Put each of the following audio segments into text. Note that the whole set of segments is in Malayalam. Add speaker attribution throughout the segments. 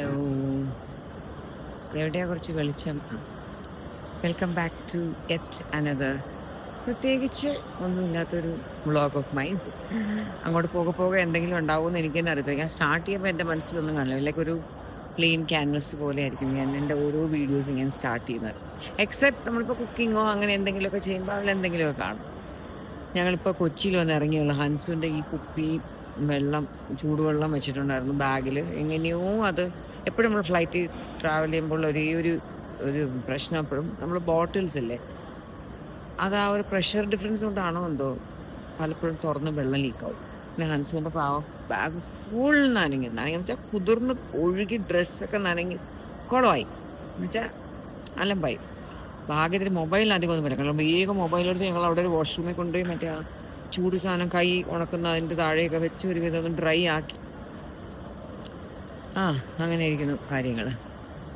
Speaker 1: ഹലോ, എവിടെയാ കുറച്ച് വെളിച്ചം? Welcome back to yet another, പ്രത്യേകിച്ച് ഒന്നുമില്ലാത്തൊരു വ്ളോഗ് ഓഫ് മൈൻഡ്. അങ്ങോട്ട് പോകെ പോകെ എന്തെങ്കിലും ഉണ്ടാവുമെന്ന് എനിക്ക് തന്നെ അറിയത്തില്ല. ഞാൻ സ്റ്റാർട്ട് ചെയ്യുമ്പോൾ എൻ്റെ മനസ്സിലൊന്നും കാണില്ല. ലൈക്ക് ഒരു പ്ലെയിൻ ക്യാൻവസ് പോലെ ആയിരിക്കും ഞാൻ എൻ്റെ ഓരോ വീഡിയോസ് ഇങ്ങനെ സ്റ്റാർട്ട് ചെയ്യുന്നത്. എക്സെപ്റ്റ് നമ്മളിപ്പോൾ കുക്കിങ്ങോ അങ്ങനെ എന്തെങ്കിലുമൊക്കെ ചെയ്യുമ്പോൾ അതിലെന്തെങ്കിലുമൊക്കെ കാണും. ഞങ്ങളിപ്പോൾ കൊച്ചിയിൽ വന്ന് ഇറങ്ങിയുള്ള ഹൻസുൻ്റെ ഈ കുപ്പി വെള്ളം, ചൂടുവെള്ളം വെച്ചിട്ടുണ്ടായിരുന്നു ബാഗിൽ. എങ്ങനെയോ അത് എപ്പോഴും നമ്മൾ ഫ്ലൈറ്റിൽ ട്രാവൽ ചെയ്യുമ്പോൾ ഒരേ ഒരു പ്രശ്നം എപ്പോഴും നമ്മൾ ബോട്ടിൽസ് അല്ലേ, അത് ആ ഒരു പ്രഷർ ഡിഫറൻസ് കൊണ്ടാണോ എന്തോ പലപ്പോഴും തുറന്ന് വെള്ളം ലീക്കാവും. പിന്നെ ഹൻസുവിൻ്റെ പാവം ബാഗ് ഫുൾ നനങ്ങെന്ന് വെച്ചാൽ കുതിർന്ന് ഒഴുകി ഡ്രസ്സൊക്കെ നനങ്ങി കുളമായി എന്നുവെച്ചാൽ അലമ്പായി. ഭാഗ്യത്തിന് മൊബൈലിന് അധികം ഒന്നും പറ്റില്ല. കാരണം വേഗം മൊബൈലെടുത്ത് ഞങ്ങൾ അവിടെ ഒരു വാഷ്റൂമിൽ കൊണ്ടുപോയി മറ്റേ ആ ചൂട് സാധനം കൈ ഉണക്കുന്ന അതിൻ്റെ താഴെയൊക്കെ വെച്ച് ഒരു വിധം ഒന്ന് ഡ്രൈ ആക്കി. അങ്ങനെ ഇരിക്കുന്നു കാര്യങ്ങൾ.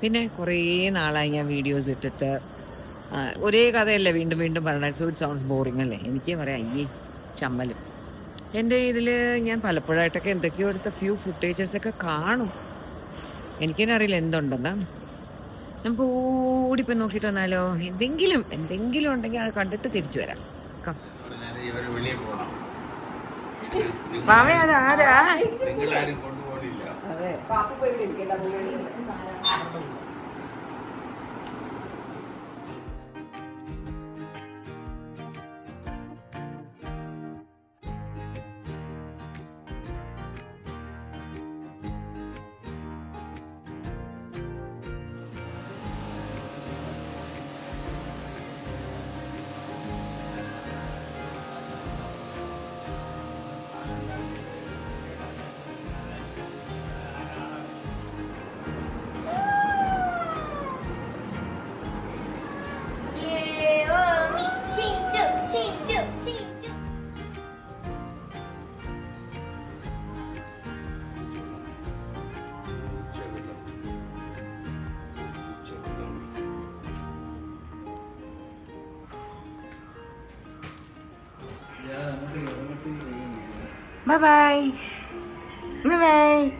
Speaker 1: പിന്നെ കുറേ നാളായി ഞാൻ വീഡിയോസ് ഇട്ടിട്ട് ഒരേ കഥയല്ലേ വീണ്ടും വീണ്ടും പറയണത്. സോ ഇറ്റ് സൗണ്ട്സ് ബോറിംഗ് അല്ലേ? എനിക്ക് പറയാം ഈ ചമ്മലും. എൻ്റെ ഇതിൽ ഞാൻ പലപ്പോഴായിട്ടൊക്കെ എന്തൊക്കെയോ എടുത്ത ഫ്യൂ ഫുട്ടേജസൊക്കെ കാണും. എനിക്കെന്നെ അറിയില്ല എന്തുണ്ടെന്ന്. നമുക്ക് ഓടിപ്പോയി നോക്കിയിട്ട് വന്നാലോ? എന്തെങ്കിലും ഉണ്ടെങ്കിൽ അത് കണ്ടിട്ട് തിരിച്ചു വരാം. മാമേ അത് ആരാ? അതെ, bye bye. Bye bye.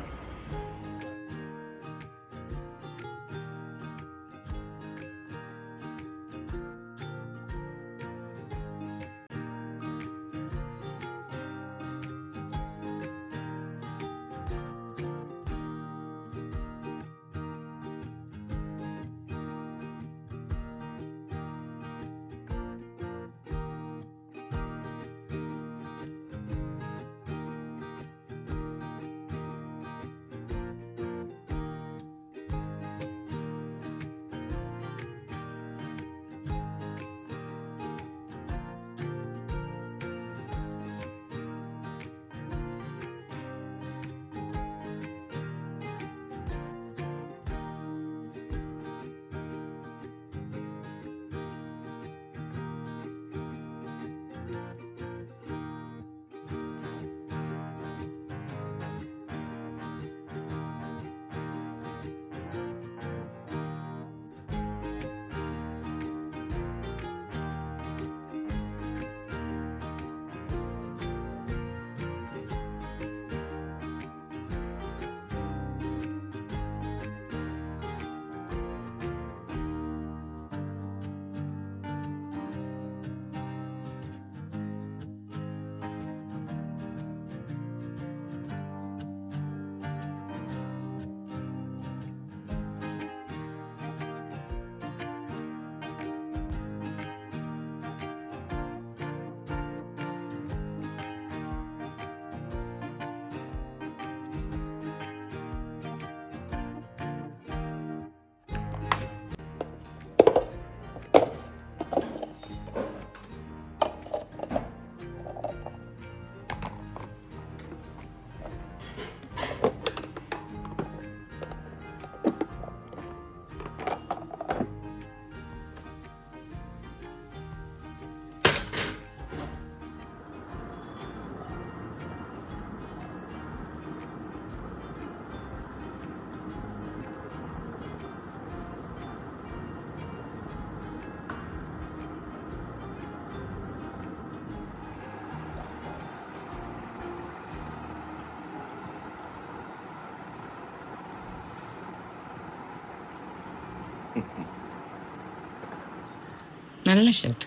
Speaker 1: നല്ല shirt.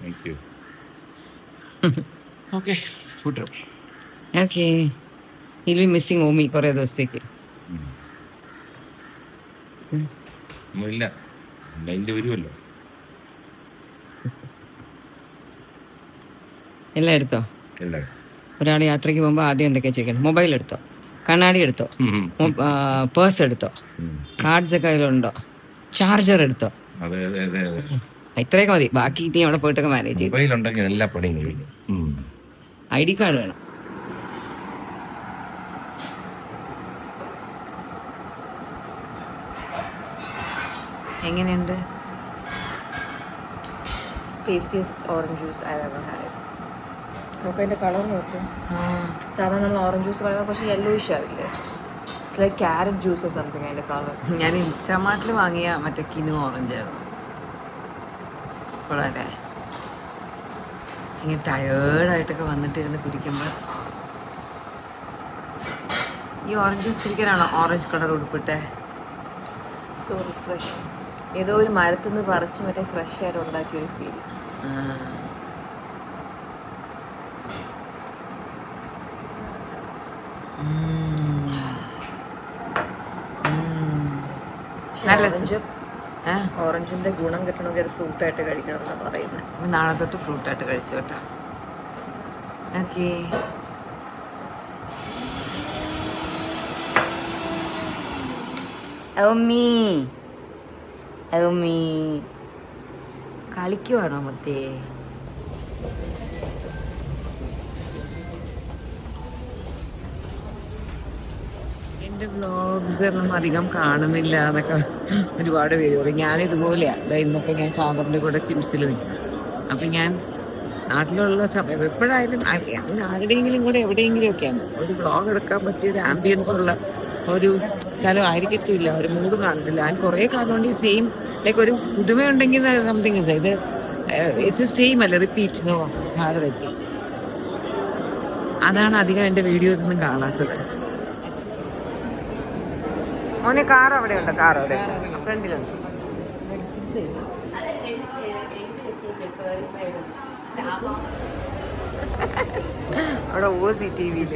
Speaker 2: Thank you. Okay food
Speaker 1: okay. Will be missing Omi കുറേ ദിവസത്തേക്ക്.
Speaker 2: ഇല്ല ലൈനിൽ വരുമല്ലോ.
Speaker 1: എല്ലാം എടുത്തോ?
Speaker 2: എല്ലാം.
Speaker 1: ഒരാൾ യാത്രയ്ക്ക് പോകുമ്പോൾ ആദ്യം എന്തൊക്കെയാ ചോദിക്കണം? മൊബൈൽ എടുത്തോ? കണ്ണാടി എടുത്തോ? പേഴ്സ് എടുത്തോ? കാർഡ്സ് ഒക്കെ അതിലുണ്ടോ? ചാർജർ എടുത്തോ? ഇത്രയൊക്കെ മതി. ബാക്കി ഇനി അവിടെ പോയിട്ടൊക്കെ മാനേജ് ചെയ്യും.
Speaker 2: മൊബൈലുണ്ടെങ്കിൽ എല്ലാ പണിയും കഴിഞ്ഞു.
Speaker 1: ID കാർഡ് വേണം. എങ്ങനെയുണ്ട്?
Speaker 3: Tastiest orange juice I ever had. നോക്കാം അതിൻ്റെ കളർ നോക്കും. സാധാരണ നമ്മൾ ഓറഞ്ച് ജ്യൂസ് പറയുമ്പോൾ കുറച്ച് യെല്ലോയിഷ് ആവില്ലേ? It's like carrot juice or something അതിൻ്റെ കളർ.
Speaker 1: ഞാൻ ഇൻസ്റ്റാമാർട്ടിൽ വാങ്ങിയ മറ്റേ കിനു ഓറഞ്ച് ആയിരുന്നു. വളരെ ഇങ്ങനെ ടയേർഡായിട്ടൊക്കെ വന്നിട്ടിരുന്ന് കുടിക്കുമ്പോൾ ഈ ഓറഞ്ച് ജ്യൂസ് കുടിക്കാനാണോ ഓറഞ്ച് കളർ ഉടുപ്പിട്ടെ?
Speaker 3: So refresh. ഏതോ ഒരു മരത്തിൽ നിന്ന് പറിച്ച് മറ്റേ ഫ്രഷ് ആയിട്ട് ഉണ്ടാക്കിയൊരു ഫീൽ. ഓറഞ്ചിന്റെ ഗുണം കിട്ടണമെങ്കിൽ അത് ഫ്രൂട്ടായിട്ട് കഴിക്കണം എന്നാണ് പറയുന്നത്.
Speaker 1: അപ്പം നാളെ തൊട്ട് ഫ്രൂട്ടായിട്ട് കഴിച്ചു കേട്ടോ. ഓക്കെ. കളിക്കുവാണോ മത്തേ? എൻ്റെ വ്ളോഗ്സ് ഒന്നും അധികം കാണുന്നില്ല എന്നൊക്കെ ഒരുപാട് പേര് പറയും. ഞാനിതുപോലെയാണ്. ഇന്നൊക്കെ ഞാൻ ഫാദറിൻ്റെ കൂടെ കിംസിൽ നിൽക്കും. അപ്പം ഞാൻ നാട്ടിലുള്ള സമയം എപ്പോഴായാലും ആരുടെയെങ്കിലും കൂടെ എവിടെയെങ്കിലും ഒക്കെയാണ് ഒരു വ്ളോഗ് എടുക്കാൻ പറ്റിയ ഒരു ആംബിയൻസ് ഉള്ള ഒരു സ്ഥലം ആയിരിക്കത്തില്ല. ഒരു മൂഡ് കാണത്തില്ല. ഞാൻ കുറേ കാലം കൊണ്ട് ഈ സെയിം ലൈക്ക് ഒരു പുതുമയുണ്ടെങ്കിൽ സംതിങ് ഇസ് ഇത് ഇറ്റ്സ് സെയിം അല്ല റിപ്പീറ്റ് നോ ഭാരതത്തിൽ. അതാണ് അധികം എൻ്റെ വീഡിയോസ് ഒന്നും കാണാത്തത്. മോനെ കാർ അവിടെ ഉണ്ട്. കാർ അവിടെ ഫ്രണ്ടിലുണ്ട്. അവിടെ ഓസി TV-യിൽ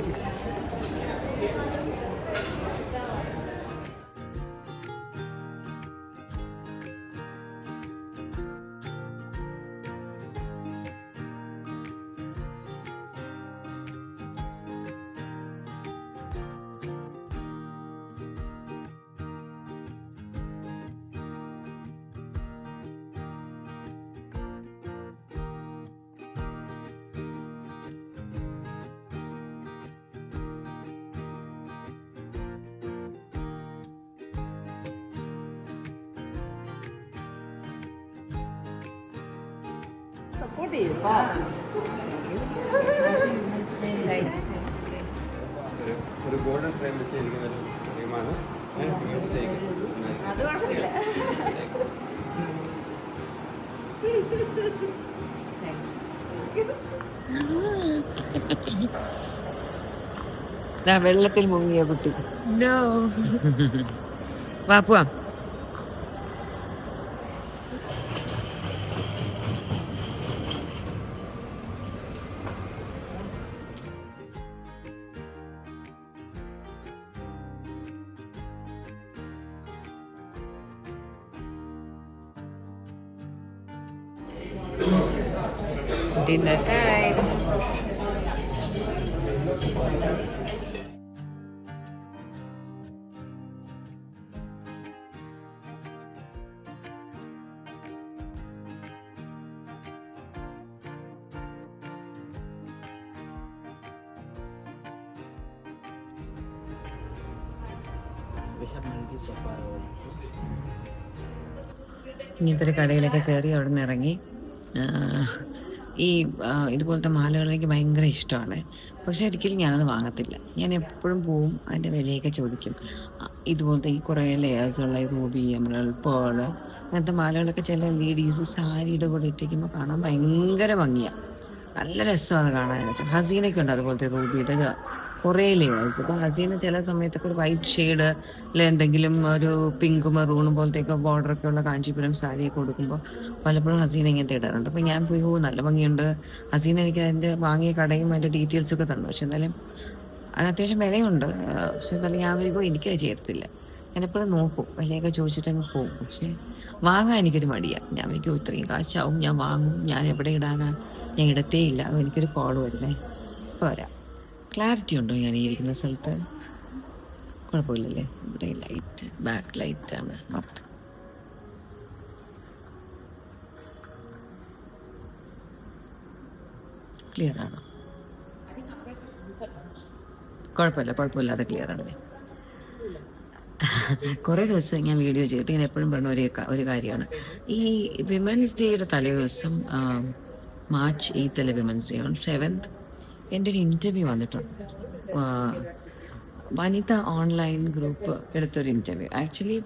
Speaker 1: സപ്പോർട്ട് ചെയ്യും.
Speaker 4: ഒരു ഗോൾഡൻ ഫ്രെയിം വെച്ചിരിക്കുന്ന ഒരു ഫ്രെയിമാണ്.
Speaker 3: അത് കുഴപ്പമില്ല.
Speaker 1: വെള്ളത്തിൽ മുങ്ങിയ കുട്ടി. വാ പോവാം. Dinner time. ഇങ്ങനത്തെ ഒരു കടയിലൊക്കെ കയറി അവിടെ നിന്ന് ഇറങ്ങി. ഈ ഇതുപോലത്തെ മാലകൾ എനിക്ക് ഭയങ്കര ഇഷ്ടമാണ്. പക്ഷേ ഒരിക്കലും ഞാനത് വാങ്ങത്തില്ല. ഞാൻ എപ്പോഴും പോവും, അതിൻ്റെ വിലയൊക്കെ ചോദിക്കും. ഇതുപോലത്തെ ഈ കുറേ ലെയേഴ്സുള്ള റൂബി, എമറൽഡ്, പേള് അങ്ങനത്തെ മാലകളൊക്കെ ചില ലേഡീസ് സാരിയുടെ കൂടെ ഇട്ടിരിക്കുമ്പോൾ കാണാൻ ഭയങ്കര ഭംഗിയാണ്. നല്ല രസമാണ് കാണാനായിട്ട്. ഹസീനൊക്കെ ഉണ്ട് അതുപോലത്തെ റൂബിയുടെ കുറേ ലെയേഴ്സ്. ഇപ്പോൾ ഹസീന ചില സമയത്തൊക്കെ ഒരു വൈറ്റ് ഷെയ്ഡ് അല്ലെ എന്തെങ്കിലും ഒരു പിങ്ക് മെറൂൺ പോലത്തെയൊക്കെ ബോർഡറൊക്കെ ഉള്ള കാഞ്ചീപുരം സാരിയൊക്കെ കൊടുക്കുമ്പോൾ പലപ്പോഴും ഹസീന ഇങ്ങനത്തെ ഇടാറുണ്ട്. അപ്പോൾ ഞാൻ പോയി നല്ല ഭംഗിയുണ്ട്. ഹസീന എനിക്ക് അതിൻ്റെ വാങ്ങിയ കടയും അതിൻ്റെ ഡീറ്റെയിൽസൊക്കെ തന്നു. പക്ഷെ എന്നാലും അതിന് അത്യാവശ്യം വിലയുണ്ട്. പക്ഷെ എന്നാലും ഞാൻ വരുമ്പോൾ എനിക്കത് ചേർത്തില്ല. ഞാനെപ്പോഴും നോക്കും, വിലയൊക്കെ ചോദിച്ചിട്ടങ്ങ് പോകും. പക്ഷേ വാങ്ങാൻ എനിക്കൊരു മടിയാണ്. ഞാൻ എനിക്ക് ഇത്രയും കാശാവും, ഞാൻ വാങ്ങും, ഞാൻ എവിടെ ഇടാനാ, ഞാൻ ഇടത്തേ ഇല്ല. എനിക്കൊരു കോൾ വരുന്നേ. പോരാ. ക്ലാരിറ്റി ഉണ്ടോ ഞാൻ ഈ ഇരിക്കുന്ന സ്ഥലത്ത്? കുഴപ്പമില്ലല്ലേ? ഇവിടെ ലൈറ്റ് ബാക്ക് ലൈറ്റാണ്. നോട്ട് ക്ലിയർ ആണോ? കുഴപ്പമില്ല, അത് ക്ലിയർ ആണ്. കുറേ ദിവസം ഞാൻ വീഡിയോ ചെയ്തിട്ട് ഞാൻ എപ്പോഴും പറഞ്ഞ ഒരു കാര്യമാണ്, ഈ വിമൻസ് ഡേയുടെ തലേ ദിവസം മാർച്ച് 8 അല്ലേ വിമൻസ് ഡേ, ഓൺ 7th എൻ്റെ ഒരു ഇൻ്റർവ്യൂ വന്നിട്ടുണ്ട്. വനിത ഓൺലൈൻ ഗ്രൂപ്പ് എടുത്തൊരു ഇൻ്റർവ്യൂ. ആക്ച്വലി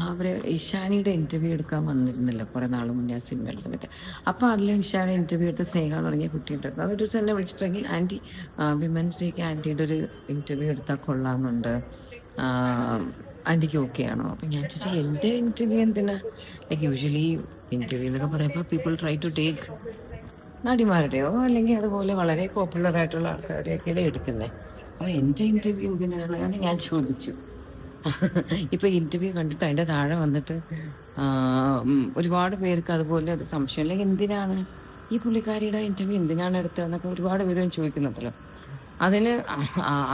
Speaker 1: അവർ ഇഷാനിയുടെ ഇൻ്റർവ്യൂ എടുക്കാൻ വന്നിരുന്നല്ലോ കുറേ നാൾ മുന്നേ ആ സിനിമയുടെ സമയത്ത്. അപ്പോൾ അതിൽ ഇഷാനി ഇൻ്റർവ്യൂ എടുത്ത് സ്നേഹ എന്ന് തുടങ്ങിയ കുട്ടിയുണ്ടായിരുന്നു. അതൊരു ദിവസം എന്നെ വിളിച്ചിട്ടുണ്ടെങ്കിൽ ആൻറ്റി വിമൻസ് ഡേക്ക് ആൻറ്റിയുടെ ഒരു ഇൻ്റർവ്യൂ എടുത്താൽ കൊള്ളാമെന്നുണ്ട്, ആൻറ്റിക്ക് ഓക്കെ ആണോ? അപ്പം ഞാൻ ചോദിച്ചാൽ എൻ്റെ ഇൻ്റർവ്യൂ എന്തിനാ? ലൈക്ക് യൂഷ്വലി ഇൻ്റർവ്യൂ എന്നൊക്കെ പറയുമ്പോൾ പീപ്പിൾ ട്രൈ ടു ടേക്ക് നടിമാരുടെയോ അല്ലെങ്കിൽ അതുപോലെ വളരെ പോപ്പുലർ ആയിട്ടുള്ള ആൾക്കാരുടെയൊക്കെ എടുക്കുന്നത്. അപ്പോൾ എൻ്റെ ഇൻ്റർവ്യൂ എന്തിനാണ് എന്ന് ഞാൻ ചോദിച്ചു. ഇപ്പോൾ ഇൻ്റർവ്യൂ കണ്ടിട്ട് അതിൻ്റെ താഴെ വന്നിട്ട് ഒരുപാട് പേർക്ക് അതുപോലെ ഒരു സംശയം, അല്ലെങ്കിൽ എന്തിനാണ് ഈ പുള്ളിക്കാരിയുടെ ഇൻ്റർവ്യൂ എന്തിനാണ് എടുത്തതെന്നൊക്കെ ഒരുപാട് പേരും ചോദിക്കുന്നുണ്ടല്ലോ.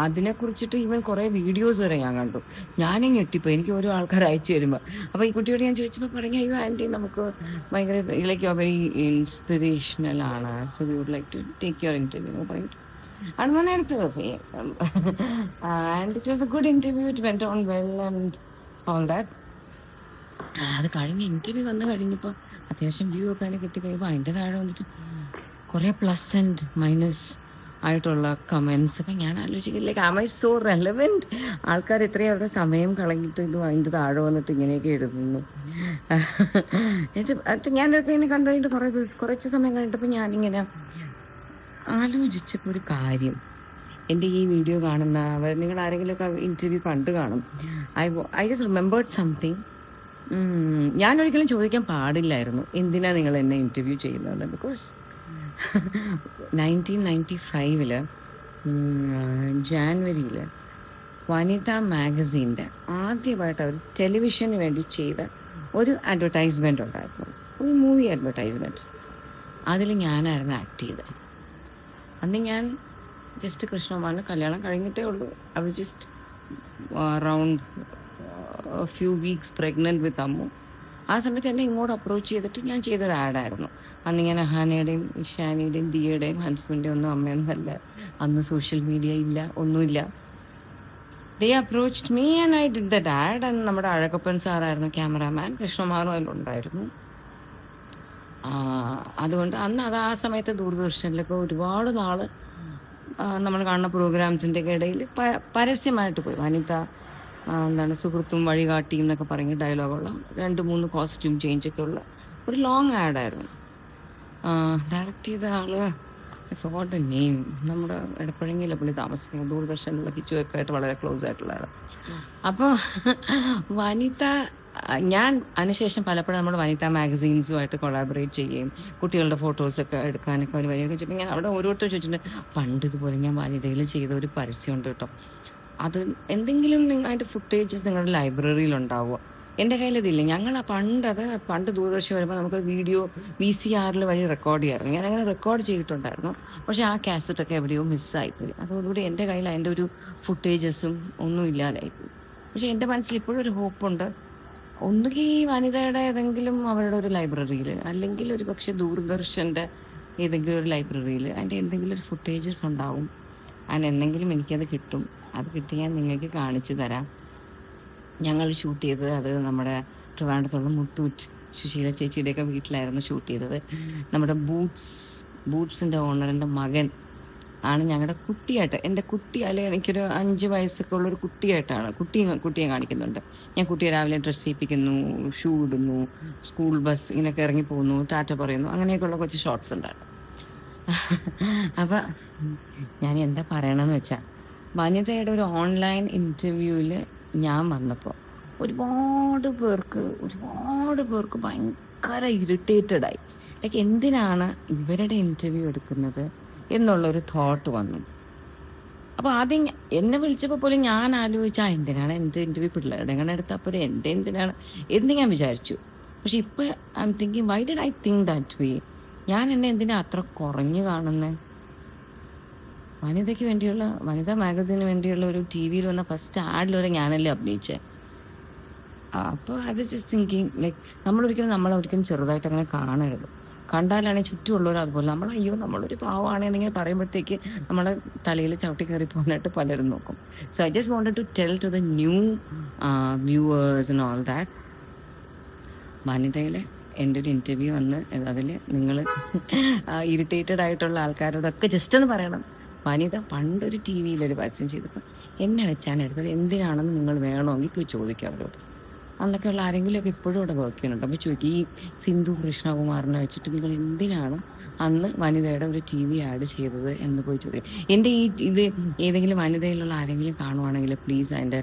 Speaker 1: അതിനെക്കുറിച്ചിട്ട് ഈവൻ കുറേ വീഡിയോസ് വരെ ഞാൻ കണ്ടു. ഞാനും ഞെട്ടിപ്പോൾ, എനിക്ക് ഓരോ ആൾക്കാർ അയച്ചു തരുമ്പോൾ. അപ്പോൾ ഈ കുട്ടിയോട് ഞാൻ ചോദിച്ചപ്പോൾ പറഞ്ഞു, അയ്യോ ആൻറ്റി നമുക്ക് ഭയങ്കര ലൈക്ക് വെരി ഇൻസ്പിറേഷണൽ ആണ്, so we would like to take your interview എന്ന് പറഞ്ഞിട്ട് ആണ് എടുത്തത്. And it was a good interview, it went on well and all that. അത് കഴിഞ്ഞ് ഇൻ്റർവ്യൂ വന്ന് കഴിഞ്ഞപ്പോൾ അത്യാവശ്യം വ്യൂ ഒക്കെ അതിന് കിട്ടിക്കഴിയുമ്പോൾ അതിൻ്റെ താഴെ വന്നിട്ട് കുറേ പ്ലസ് ആൻഡ് മൈനസ് ആയിട്ടുള്ള കമൻസ്. അപ്പം ഞാൻ ആലോചിക്കില്ല, ആം ഐ സോ റെലവൻറ്റ്? ആൾക്കാർ ഇത്രയും അവരുടെ സമയം കളഞ്ഞിട്ട് ഇത് അതിൻ്റെ താഴെ വന്നിട്ട് ഇങ്ങനെയൊക്കെ എഴുതുന്നു. എന്നിട്ട് ഞാനൊക്കെ ഇങ്ങനെ കണ്ടു കഴിഞ്ഞിട്ട് കുറച്ച് സമയം കഴിഞ്ഞിട്ടപ്പോൾ ഞാനിങ്ങനെ ആലോചിച്ചപ്പോൾ ഒരു കാര്യം, എൻ്റെ ഈ വീഡിയോ കാണുന്നവർ നിങ്ങൾ ആരെങ്കിലുമൊക്കെ ഇൻ്റർവ്യൂ കണ്ടു കാണും. I just remembered something. ഞാനൊരിക്കലും ചോദിക്കാൻ പാടില്ലായിരുന്നു എന്തിനാണ് നിങ്ങൾ എന്നെ ഇൻ്റർവ്യൂ ചെയ്യുന്നത്. ബിക്കോസ് 1995 ജാനുവരിയിൽ വനിത മാഗസീൻ്റെ ആദ്യമായിട്ട് അവർ ടെലിവിഷന് വേണ്ടി ചെയ്ത ഒരു അഡ്വർടൈസ്മെൻ്റ് ഉണ്ടായിരുന്നു, ഒരു മൂവി അഡ്വർടൈസ്മെൻറ്റ്. അതിൽ ഞാനായിരുന്നു ആക്ട് ചെയ്തത്. അന്ന് ഞാൻ ജസ്റ്റ് കൃഷ്ണകുമാറിന് കല്യാണം കഴിഞ്ഞിട്ടേ ഉള്ളൂ. I was just around few weeks pregnant with Ammu. ആ സമയത്ത് എന്നെ ഇങ്ങോട്ട് അപ്രോച്ച് ചെയ്തിട്ട് ഞാൻ ചെയ്തൊരു ആഡായിരുന്നു. അന്നിങ്ങനെ ഹനയുടെയും ഇഷാനിയുടെയും ദിയയുടെയും ഹസ്ബൻഡിൻ്റെ ഒന്നും അമ്മയൊന്നും അല്ല, അന്ന് സോഷ്യൽ മീഡിയ ഇല്ല, ഒന്നുമില്ല. They approached me and I did that ad. And നമ്മുടെ അഴകപ്പൻ സാറായിരുന്നു ക്യാമറാമാൻ, കൃഷ്ണകുമാറും അതിലുണ്ടായിരുന്നു. അതുകൊണ്ട് അന്ന് ആ സമയത്ത് ദൂരദർശനിലൊക്കെ ഒരുപാട് നാൾ നമ്മൾ കാണുന്ന പ്രോഗ്രാംസിൻ്റെ ഒക്കെ ഇടയിൽ പരസ്യമായിട്ട് പോയി വനിത സുഹൃത്തും വഴികാട്ടിയും എന്നൊക്കെ പറഞ്ഞ് ഡയലോഗുള്ള 2-3 കോസ്റ്റ്യൂം ചേഞ്ചൊക്കെ ഉള്ള ഒരു ലോങ് ആഡായിരുന്നു. ഡയറക്റ്റ് ചെയ്ത ആള് ഫോർഗോട്ട് ദ നെയിം, നമ്മുടെ എടപ്പഴങ്ങിയിലെ പുള്ളി താമസിക്കുന്നത്, ദൂരദർശനിലുള്ള കിച്ചുവൊക്കെ ആയിട്ട് വളരെ ക്ലോസ് ആയിട്ടുള്ള ആൾ. അപ്പോൾ വനിത, ഞാൻ അതിനുശേഷം പലപ്പോഴും നമ്മൾ വനിത മാഗസീൻസുമായിട്ട് കൊളാബറേറ്റ് ചെയ്യുകയും കുട്ടികളുടെ ഫോട്ടോസൊക്കെ എടുക്കാനൊക്കെ അവർ വരികയൊക്കെ ചെയ്യുമ്പോൾ ഞാൻ അവിടെ ഓരോരുത്തർ ചോദിച്ചിട്ടുണ്ട്, പണ്ട് ഇതുപോലെ ഞാൻ വനിതയിൽ ചെയ്ത ഒരു പരസ്യമുണ്ട് കേട്ടോ, അത് എന്തെങ്കിലും അതിൻ്റെ ഫുട്ടേജസ് നിങ്ങളുടെ ലൈബ്രറിയിൽ ഉണ്ടാവുക. എൻ്റെ കയ്യിലതില്ല. ഞങ്ങൾ പണ്ട് ദൂരദർശൻ വരുമ്പോൾ നമുക്ക് വീഡിയോ VCR വഴി റെക്കോർഡ് ചെയ്യാറുണ്ട്. ഞാൻ അങ്ങനെ റെക്കോർഡ് ചെയ്തിട്ടുണ്ടായിരുന്നു. പക്ഷേ ആ കാസറ്റൊക്കെ എവിടെയോ മിസ്സായിപ്പോയി. അതോടുകൂടി എൻ്റെ കയ്യിൽ അതിൻ്റെ ഒരു ഫുട്ടേജസും ഒന്നും ഇല്ലാതായിപ്പോയി. പക്ഷേ എൻ്റെ മനസ്സിൽ ഇപ്പോഴും ഒരു ഹോപ്പുണ്ട്, ഒന്നുകിൽ വനിതയുടെ ഏതെങ്കിലും അവരുടെ ഒരു ലൈബ്രറിയിൽ, അല്ലെങ്കിൽ ഒരു പക്ഷേ ദൂരദർശൻ്റെ ഏതെങ്കിലും ഒരു ലൈബ്രറിയിൽ അതിൻ്റെ എന്തെങ്കിലും ഒരു ഫുട്ടേജസ് ഉണ്ടാവും. അതിന് എന്തെങ്കിലും എനിക്കത് കിട്ടും. അത് കിട്ടി ഞാൻ നിങ്ങൾക്ക് കാണിച്ചു തരാം. ഞങ്ങൾ ഷൂട്ട് ചെയ്തത് അത് നമ്മുടെ ട്രിവാൻഡ്രത്തുള്ള മുത്തൂറ്റ് സുശീല ചേച്ചിയുടെയൊക്കെ വീട്ടിലായിരുന്നു ഷൂട്ട് ചെയ്തത്. നമ്മുടെ ബൂട്ട്സിൻ്റെ ഓണറിൻ്റെ മകൻ ആണ് ഞങ്ങളുടെ കുട്ടിയായിട്ട്, എൻ്റെ കുട്ടി, അല്ലെങ്കിൽ എനിക്കൊരു 5 വയസ്സൊക്കെ ഉള്ളൊരു കുട്ടിയായിട്ടാണ് കുട്ടിയെ കാണിക്കുന്നുണ്ട്. ഞാൻ കുട്ടിയെ രാവിലെ ഡ്രസ്സ് ചെയ്യിപ്പിക്കുന്നു, ഷൂ ഇടുന്നു, സ്കൂൾ ബസ് ഇങ്ങനെയൊക്കെ ഇറങ്ങി പോകുന്നു, ടാറ്റ പറയുന്നു, അങ്ങനെയൊക്കെയുള്ള കുറച്ച് ഷോർട്സ് ഉണ്ടായിരുന്നു. അപ്പം ഞാൻ എന്താ പറയണമെന്ന് വെച്ചാൽ, വനിതയുടെ ഒരു ഓൺലൈൻ ഇൻ്റർവ്യൂവിൽ ഞാൻ വന്നപ്പോൾ ഒരുപാട് പേർക്ക് ഭയങ്കര ഇറിറ്റേറ്റഡായി. ലൈക്ക് എന്തിനാണ് ഇവരുടെ ഇൻ്റർവ്യൂ എടുക്കുന്നത് എന്നുള്ളൊരു തോട്ട് വന്നു. അപ്പോൾ ആദ്യം എന്നെ വിളിച്ചപ്പോൾ പോലും ഞാൻ ആലോചിച്ചാൽ എന്തിനാണ് എൻ്റെ ഇൻ്റർവ്യൂ പിള്ളേരുടെ എങ്ങനെ എടുത്താൽ പോലെ എൻ്റെ എന്തിനാണ് എന്ന് ഞാൻ വിചാരിച്ചു. പക്ഷെ ഇപ്പോൾ I M thinking why did I think that way? ഞാൻ എന്നെ എന്തിനാ അത്ര കുറഞ്ഞു കാണുന്നത്? വനിതയ്ക്ക് വേണ്ടിയുള്ള, വനിതാ മാഗസീന് വേണ്ടിയുള്ള ഒരു ടി വിയിൽ വന്ന ഫസ്റ്റ് ആഡിലൊരു ഞാനല്ലേ അഭിനയിച്ചത്. അപ്പോൾ I was just thinking like നമ്മളൊരിക്കലും ചെറുതായിട്ട് അങ്ങനെ കാണരുത്. കണ്ടാലാണെങ്കിൽ ചുറ്റുമുള്ളവർ അതുപോലെ അയ്യോ നമ്മളൊരു പാവമാണെന്നിങ്ങനെ പറയുമ്പോഴത്തേക്ക് നമ്മളെ തലയിൽ ചവിട്ടി കയറി പോകാനായിട്ട് പലരും നോക്കും. So I just wanted to tell to the new viewers and all that, വനിതയിൽ എൻ്റെ ഒരു ഇൻ്റർവ്യൂ വന്ന് അതിൽ നിങ്ങൾ ഇറിറ്റേറ്റഡ് ആയിട്ടുള്ള ആൾക്കാരോടൊക്കെ ജസ്റ്റ് ഒന്ന് പറയണം, വനിത പണ്ടൊരു ടി വിയിലൊരു പരസ്യം ചെയ്തപ്പോൾ എന്നെ വെച്ചാണ് എടുത്തത്, എന്തിനാണെന്ന് നിങ്ങൾ വേണമെങ്കിൽ പോയി ചോദിക്കുക അവരോട്. അന്നൊക്കെയുള്ള ആരെങ്കിലുമൊക്കെ ഇപ്പോഴും ഇവിടെ വർക്ക് ചെയ്യുന്നുണ്ട്. അപ്പോൾ ചോദിക്കും, ഈ സിന്ധു കൃഷ്ണകുമാറിനെ വെച്ചിട്ട് നിങ്ങൾ എന്തിനാണ് അന്ന് വനിതയുടെ ഒരു ടി വി ആഡ് ചെയ്തത് എന്ന് പോയി ചോദിക്കും. എൻ്റെ ഇത് ഏതെങ്കിലും വനിതയിലുള്ള ആരെങ്കിലും കാണുവാണെങ്കിൽ പ്ലീസ് അതിൻ്റെ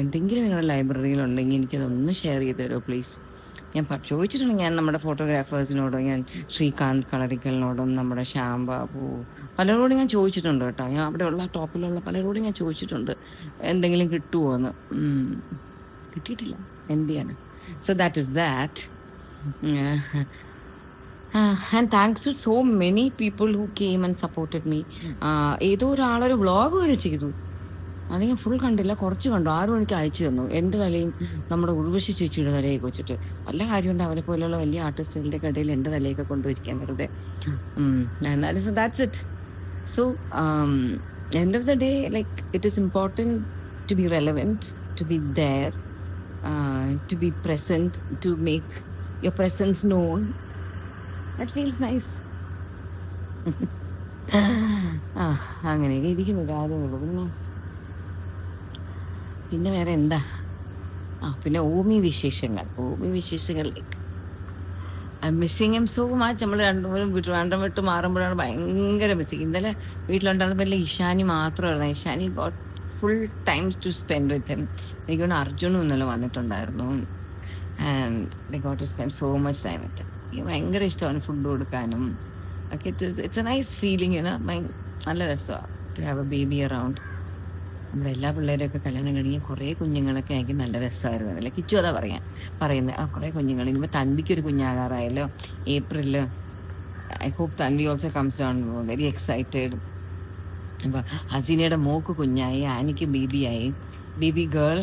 Speaker 1: എന്തെങ്കിലും നിങ്ങളുടെ ലൈബ്രറിയിലുണ്ടെങ്കിൽ എനിക്കതൊന്ന് ഷെയർ ചെയ്ത് തരുമോ പ്ലീസ്. ഞാൻ ചോദിച്ചിട്ടുണ്ട്, ഞാൻ നമ്മുടെ ഫോട്ടോഗ്രാഫേഴ്സിനോടും, ഞാൻ ശ്രീകാന്ത് കളരിക്കലിനോടും, നമ്മുടെ ശ്യാം ബാബു, പലരോടും ഞാൻ ചോദിച്ചിട്ടുണ്ട് കേട്ടോ. ഞാൻ അവിടെയുള്ള ടോപ്പിലുള്ള പലരോടും ഞാൻ ചോദിച്ചിട്ടുണ്ട് എന്തെങ്കിലും കിട്ടുമോ എന്ന്. കിട്ടിയിട്ടില്ല, എന്ത് ചെയ്യാൻ. So that is that. And thanks to so many people who came and supported me. ഏതോ ഒരാളൊരു വ്ളോഗ് വരെ ചെയ്തു, അത് ഞാൻ ഫുൾ കണ്ടില്ല, കുറച്ച് കണ്ടു. 6 മണിക്ക് അയച്ചു തന്നു. എൻ്റെ തലയും നമ്മുടെ ഉർവശി ചേച്ചിയുടെ തലയൊക്കെ വെച്ചിട്ട്. നല്ല കാര്യമുണ്ട്, അവരെ പോലെയുള്ള വലിയ ആർട്ടിസ്റ്റുകളുടെ ഇടയിൽ എൻ്റെ തലയൊക്കെ കൊണ്ടുവരിക്കാൻ വെറുതെ. എന്നാലും so that's it. So end of the day, like, it is important to be relevant, to be there, to be present, to make your presence known. That feels nice. അങ്ങനെയൊക്കെ ഇരിക്കുന്നു കാര്യങ്ങൾ. പിന്നെ വേറെ എന്താ? പിന്നെ ഓമി വിശേഷങ്ങൾ I missing M so much. നമ്മൾ രണ്ടും വിട്ട് മാറുമ്പോഴാണ് ഭയങ്കര മിസ്സിങ്. ഇന്നലെ വീട്ടിലുണ്ടായിരുന്നപ്പോൾ ഇഷാനി മാത്രമായിരുന്നു. Ishaani got full time to spend with him. എനിക്ക് തോന്നുന്നു അർജുനും ഇന്നലെ വന്നിട്ടുണ്ടായിരുന്നു. And they got to spend so much time with him. എനിക്ക് ഭയങ്കര ഇഷ്ടമാണ് ഫുഡ് കൊടുക്കാനും ഒക്കെ. It's a nice feeling. നല്ല രസമാണ് to have a baby around. നമ്മുടെ എല്ലാ പിള്ളേരെയൊക്കെ കല്യാണം കഴിഞ്ഞ് കുറേ കുഞ്ഞുങ്ങളൊക്കെ എനിക്ക് നല്ല രസമായിരുന്നു. അല്ലേ കിച്ചു അതാ പറയുന്നത് കുറേ കുഞ്ഞുങ്ങൾ. ഇനിയിപ്പോൾ തൻവിക്കൊരു കുഞ്ഞാകാറായല്ലോ ഏപ്രിലിൽ. I hope Tanvi also comes down, very excited. അപ്പോൾ ഹസീനയുടെ മോക്ക് കുഞ്ഞായി, ആനിക്ക് ബേബിയായി, ബേബി ഗേൾ.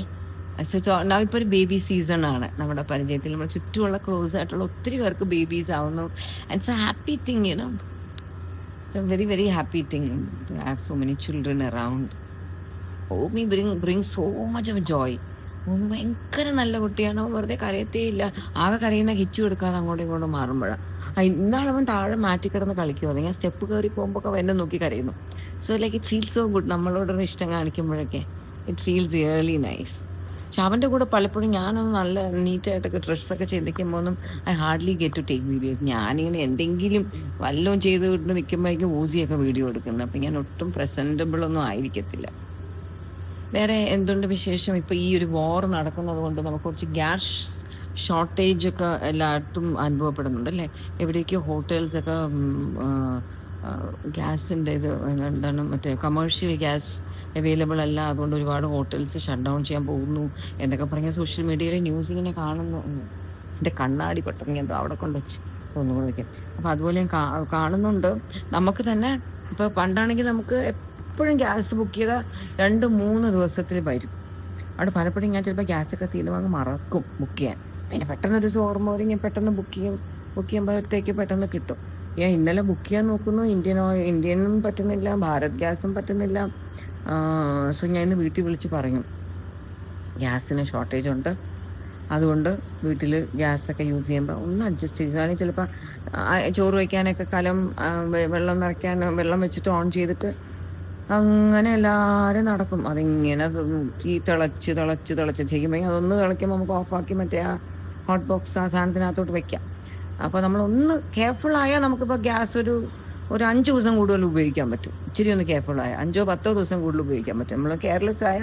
Speaker 1: ഇപ്പോൾ ഒരു ബേബി സീസണാണ് നമ്മുടെ പരിചയത്തിൽ. നമ്മൾ ചുറ്റുമുള്ള ക്ലോസ് ആയിട്ടുള്ള ഒത്തിരി പേർക്ക് ബേബീസ് ആവുന്നു. It's a happy thing, it's a very very happy thing to have so many children around. Omi bring so much of joy. Omi ഭയങ്കര നല്ല കുട്ടിയാണ്. അവൻ വെറുതെ കരയത്തേ ഇല്ല. ആകെ കരയുന്ന കിച്ചു എടുക്കാതെ അങ്ങോട്ടും ഇങ്ങോട്ടും മാറുമ്പോഴാണ്. ഇന്നാളവൻ താഴെ മാറ്റിക്കിടന്ന് കളിക്കുമോ, ഞാൻ സ്റ്റെപ്പ് കയറി പോകുമ്പോൾ എന്നെ നോക്കി കരയുന്നു. So like it feels so good. നമ്മളോടൊരു ഇഷ്ടം കാണിക്കുമ്പോഴൊക്കെ ഇറ്റ് ഫീൽസ് റിയലി നൈസ്. പക്ഷെ അവൻ്റെ കൂടെ പലപ്പോഴും ഞാനൊന്ന് നല്ല നീറ്റായിട്ടൊക്കെ ഡ്രസ്സൊക്കെ ചെയ്തിരിക്കുമ്പോൾ I hardly get to take videos. ഞാനിങ്ങനെ എന്തെങ്കിലും വല്ലതും ചെയ്തുകൊണ്ട് നിൽക്കുമ്പോഴേക്കും ഊസിയൊക്കെ വീഡിയോ എടുക്കുന്നത്. അപ്പം ഞാൻ ഒട്ടും പ്രസൻറ്റബിളൊന്നും ആയിരിക്കത്തില്ല. വേറെ എന്തുണ്ട് വിശേഷം? ഇപ്പോൾ ഈ ഒരു വാർ നടക്കുന്നത് കൊണ്ട് നമുക്ക് കുറച്ച് ഗ്യാസ് ഷോർട്ടേജൊക്കെ എല്ലായിടത്തും അനുഭവപ്പെടുന്നുണ്ട് അല്ലേ. എവിടെയൊക്കെ ഹോട്ടൽസൊക്കെ ഗ്യാസിൻ്റെ ഇത് എന്താണ് മറ്റേ കമേഴ്ഷ്യൽ ഗ്യാസ് അവൈലബിൾ അല്ല. അതുകൊണ്ട് ഒരുപാട് ഹോട്ടൽസ് ഷട്ട് ഡൗൺ ചെയ്യാൻ പോകുന്നു എന്നൊക്കെ പറഞ്ഞാൽ സോഷ്യൽ മീഡിയയിൽ ന്യൂസ് ഇങ്ങനെ കാണുന്നു. എൻ്റെ കണ്ണാടി പെട്ടെന്ന് എന്തോ അവിടെ കൊണ്ടുവച്ച് ഒന്നുകൂടെ വയ്ക്കാം. അപ്പോൾ അതുപോലെ ഞാൻ കാണുന്നുണ്ട്. നമുക്ക് തന്നെ ഇപ്പോൾ പണ്ടാണെങ്കിൽ നമുക്ക് എപ്പോഴും ഗ്യാസ് ബുക്ക് ചെയ്താൽ 2-3 ദിവസത്തിൽ വരും. അവിടെ പലപ്പോഴും ഞാൻ ചിലപ്പോൾ ഗ്യാസൊക്കെ തീരുമാനം മറക്കും ബുക്ക് ചെയ്യാൻ. പിന്നെ പെട്ടെന്നൊരു ദിവസം ഓർമ്മ വരും, ഞാൻ പെട്ടെന്ന് ബുക്ക് ചെയ്യുമ്പോഴത്തേക്ക് പെട്ടെന്ന് കിട്ടും. ഞാൻ ഇന്നലെ ബുക്ക് ചെയ്യാൻ നോക്കുന്നു, ഇന്ത്യനും പറ്റുന്നില്ല, ഭാരത് ഗ്യാസും പറ്റുന്നില്ല. സോ ഞാൻ ഇന്ന് വീട്ടിൽ വിളിച്ച് പറഞ്ഞു ഗ്യാസിന് ഷോർട്ടേജ് ഉണ്ട്, അതുകൊണ്ട് വീട്ടിൽ ഗ്യാസൊക്കെ യൂസ് ചെയ്യുമ്പോൾ ഒന്ന് അഡ്ജസ്റ്റ് ചെയ്തു. അല്ലെങ്കിൽ ചിലപ്പോൾ ചോറ് വയ്ക്കാനൊക്കെ കലം വെള്ളം നിറയ്ക്കാൻ വെള്ളം വെച്ചിട്ട് ഓൺ ചെയ്തിട്ട് അങ്ങനെ എല്ലാവരും നടക്കും. അതിങ്ങനെ ഈ തിളച്ച് ചെയ്യുമ്പോൾ അതൊന്ന് തിളയ്ക്കുമ്പോൾ നമുക്ക് ഓഫാക്കി മറ്റേ ആ ഹോട്ട് ബോക്സ് ആ സാധനത്തിനകത്തോട്ട് വയ്ക്കാം. അപ്പോൾ നമ്മളൊന്ന് കെയർഫുള്ളായാൽ നമുക്കിപ്പോൾ ഗ്യാസ് ഒരു ഒരു 5 ദിവസം കൂടുതൽ ഉപയോഗിക്കാൻ പറ്റും. ഇച്ചിരി ഒന്ന് കെയർഫുള്ളായ 5-10 ദിവസം കൂടുതൽ ഉപയോഗിക്കാൻ പറ്റും. നമ്മൾ കെയർലെസ് ആയ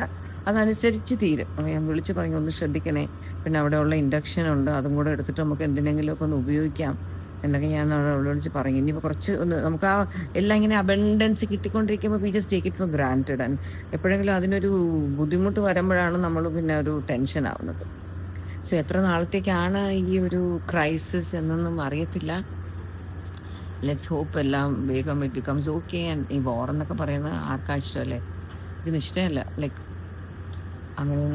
Speaker 1: അതനുസരിച്ച് തീരും. അപ്പോൾ ഞാൻ വിളിച്ച് പറഞ്ഞു ഒന്ന് ശ്രദ്ധിക്കണേ, പിന്നെ അവിടെയുള്ള ഇൻഡക്ഷൻ ഉണ്ട്, അതും കൂടെ എടുത്തിട്ട് നമുക്ക് എന്തിനെങ്കിലുമൊക്കെ ഒന്ന് ഉപയോഗിക്കാം എന്നൊക്കെ ഞാൻ അവളോട് വിളിച്ച് പറഞ്ഞു. ഇനിയിപ്പോൾ കുറച്ച് ഒന്ന് നമുക്ക് ആ എല്ലാം ഇങ്ങനെ അബൻഡൻസ് കിട്ടിക്കൊണ്ടിരിക്കുമ്പോൾ we just take it for granted. And എപ്പോഴെങ്കിലും അതിനൊരു ബുദ്ധിമുട്ട് വരുമ്പോഴാണ് നമ്മൾ പിന്നെ ഒരു ടെൻഷൻ ആവുന്നത്. സോ എത്ര നാളത്തേക്കാണ് ഈ ഒരു ക്രൈസിസ് എന്നൊന്നും അറിയത്തില്ല. ലെറ്റ്സ് ഹോപ്പ് എല്ലാം വേഗം ഇറ്റ് ബിക്കംസ് ഓക്കെ. ആൻഡ് ഈ വോർ എന്നൊക്കെ പറയുന്നത് ആർക്കാ ഇഷ്ടമല്ലേ? ഇതിന് ഇഷ്ടമല്ല. ലൈക്ക് അങ്ങനെ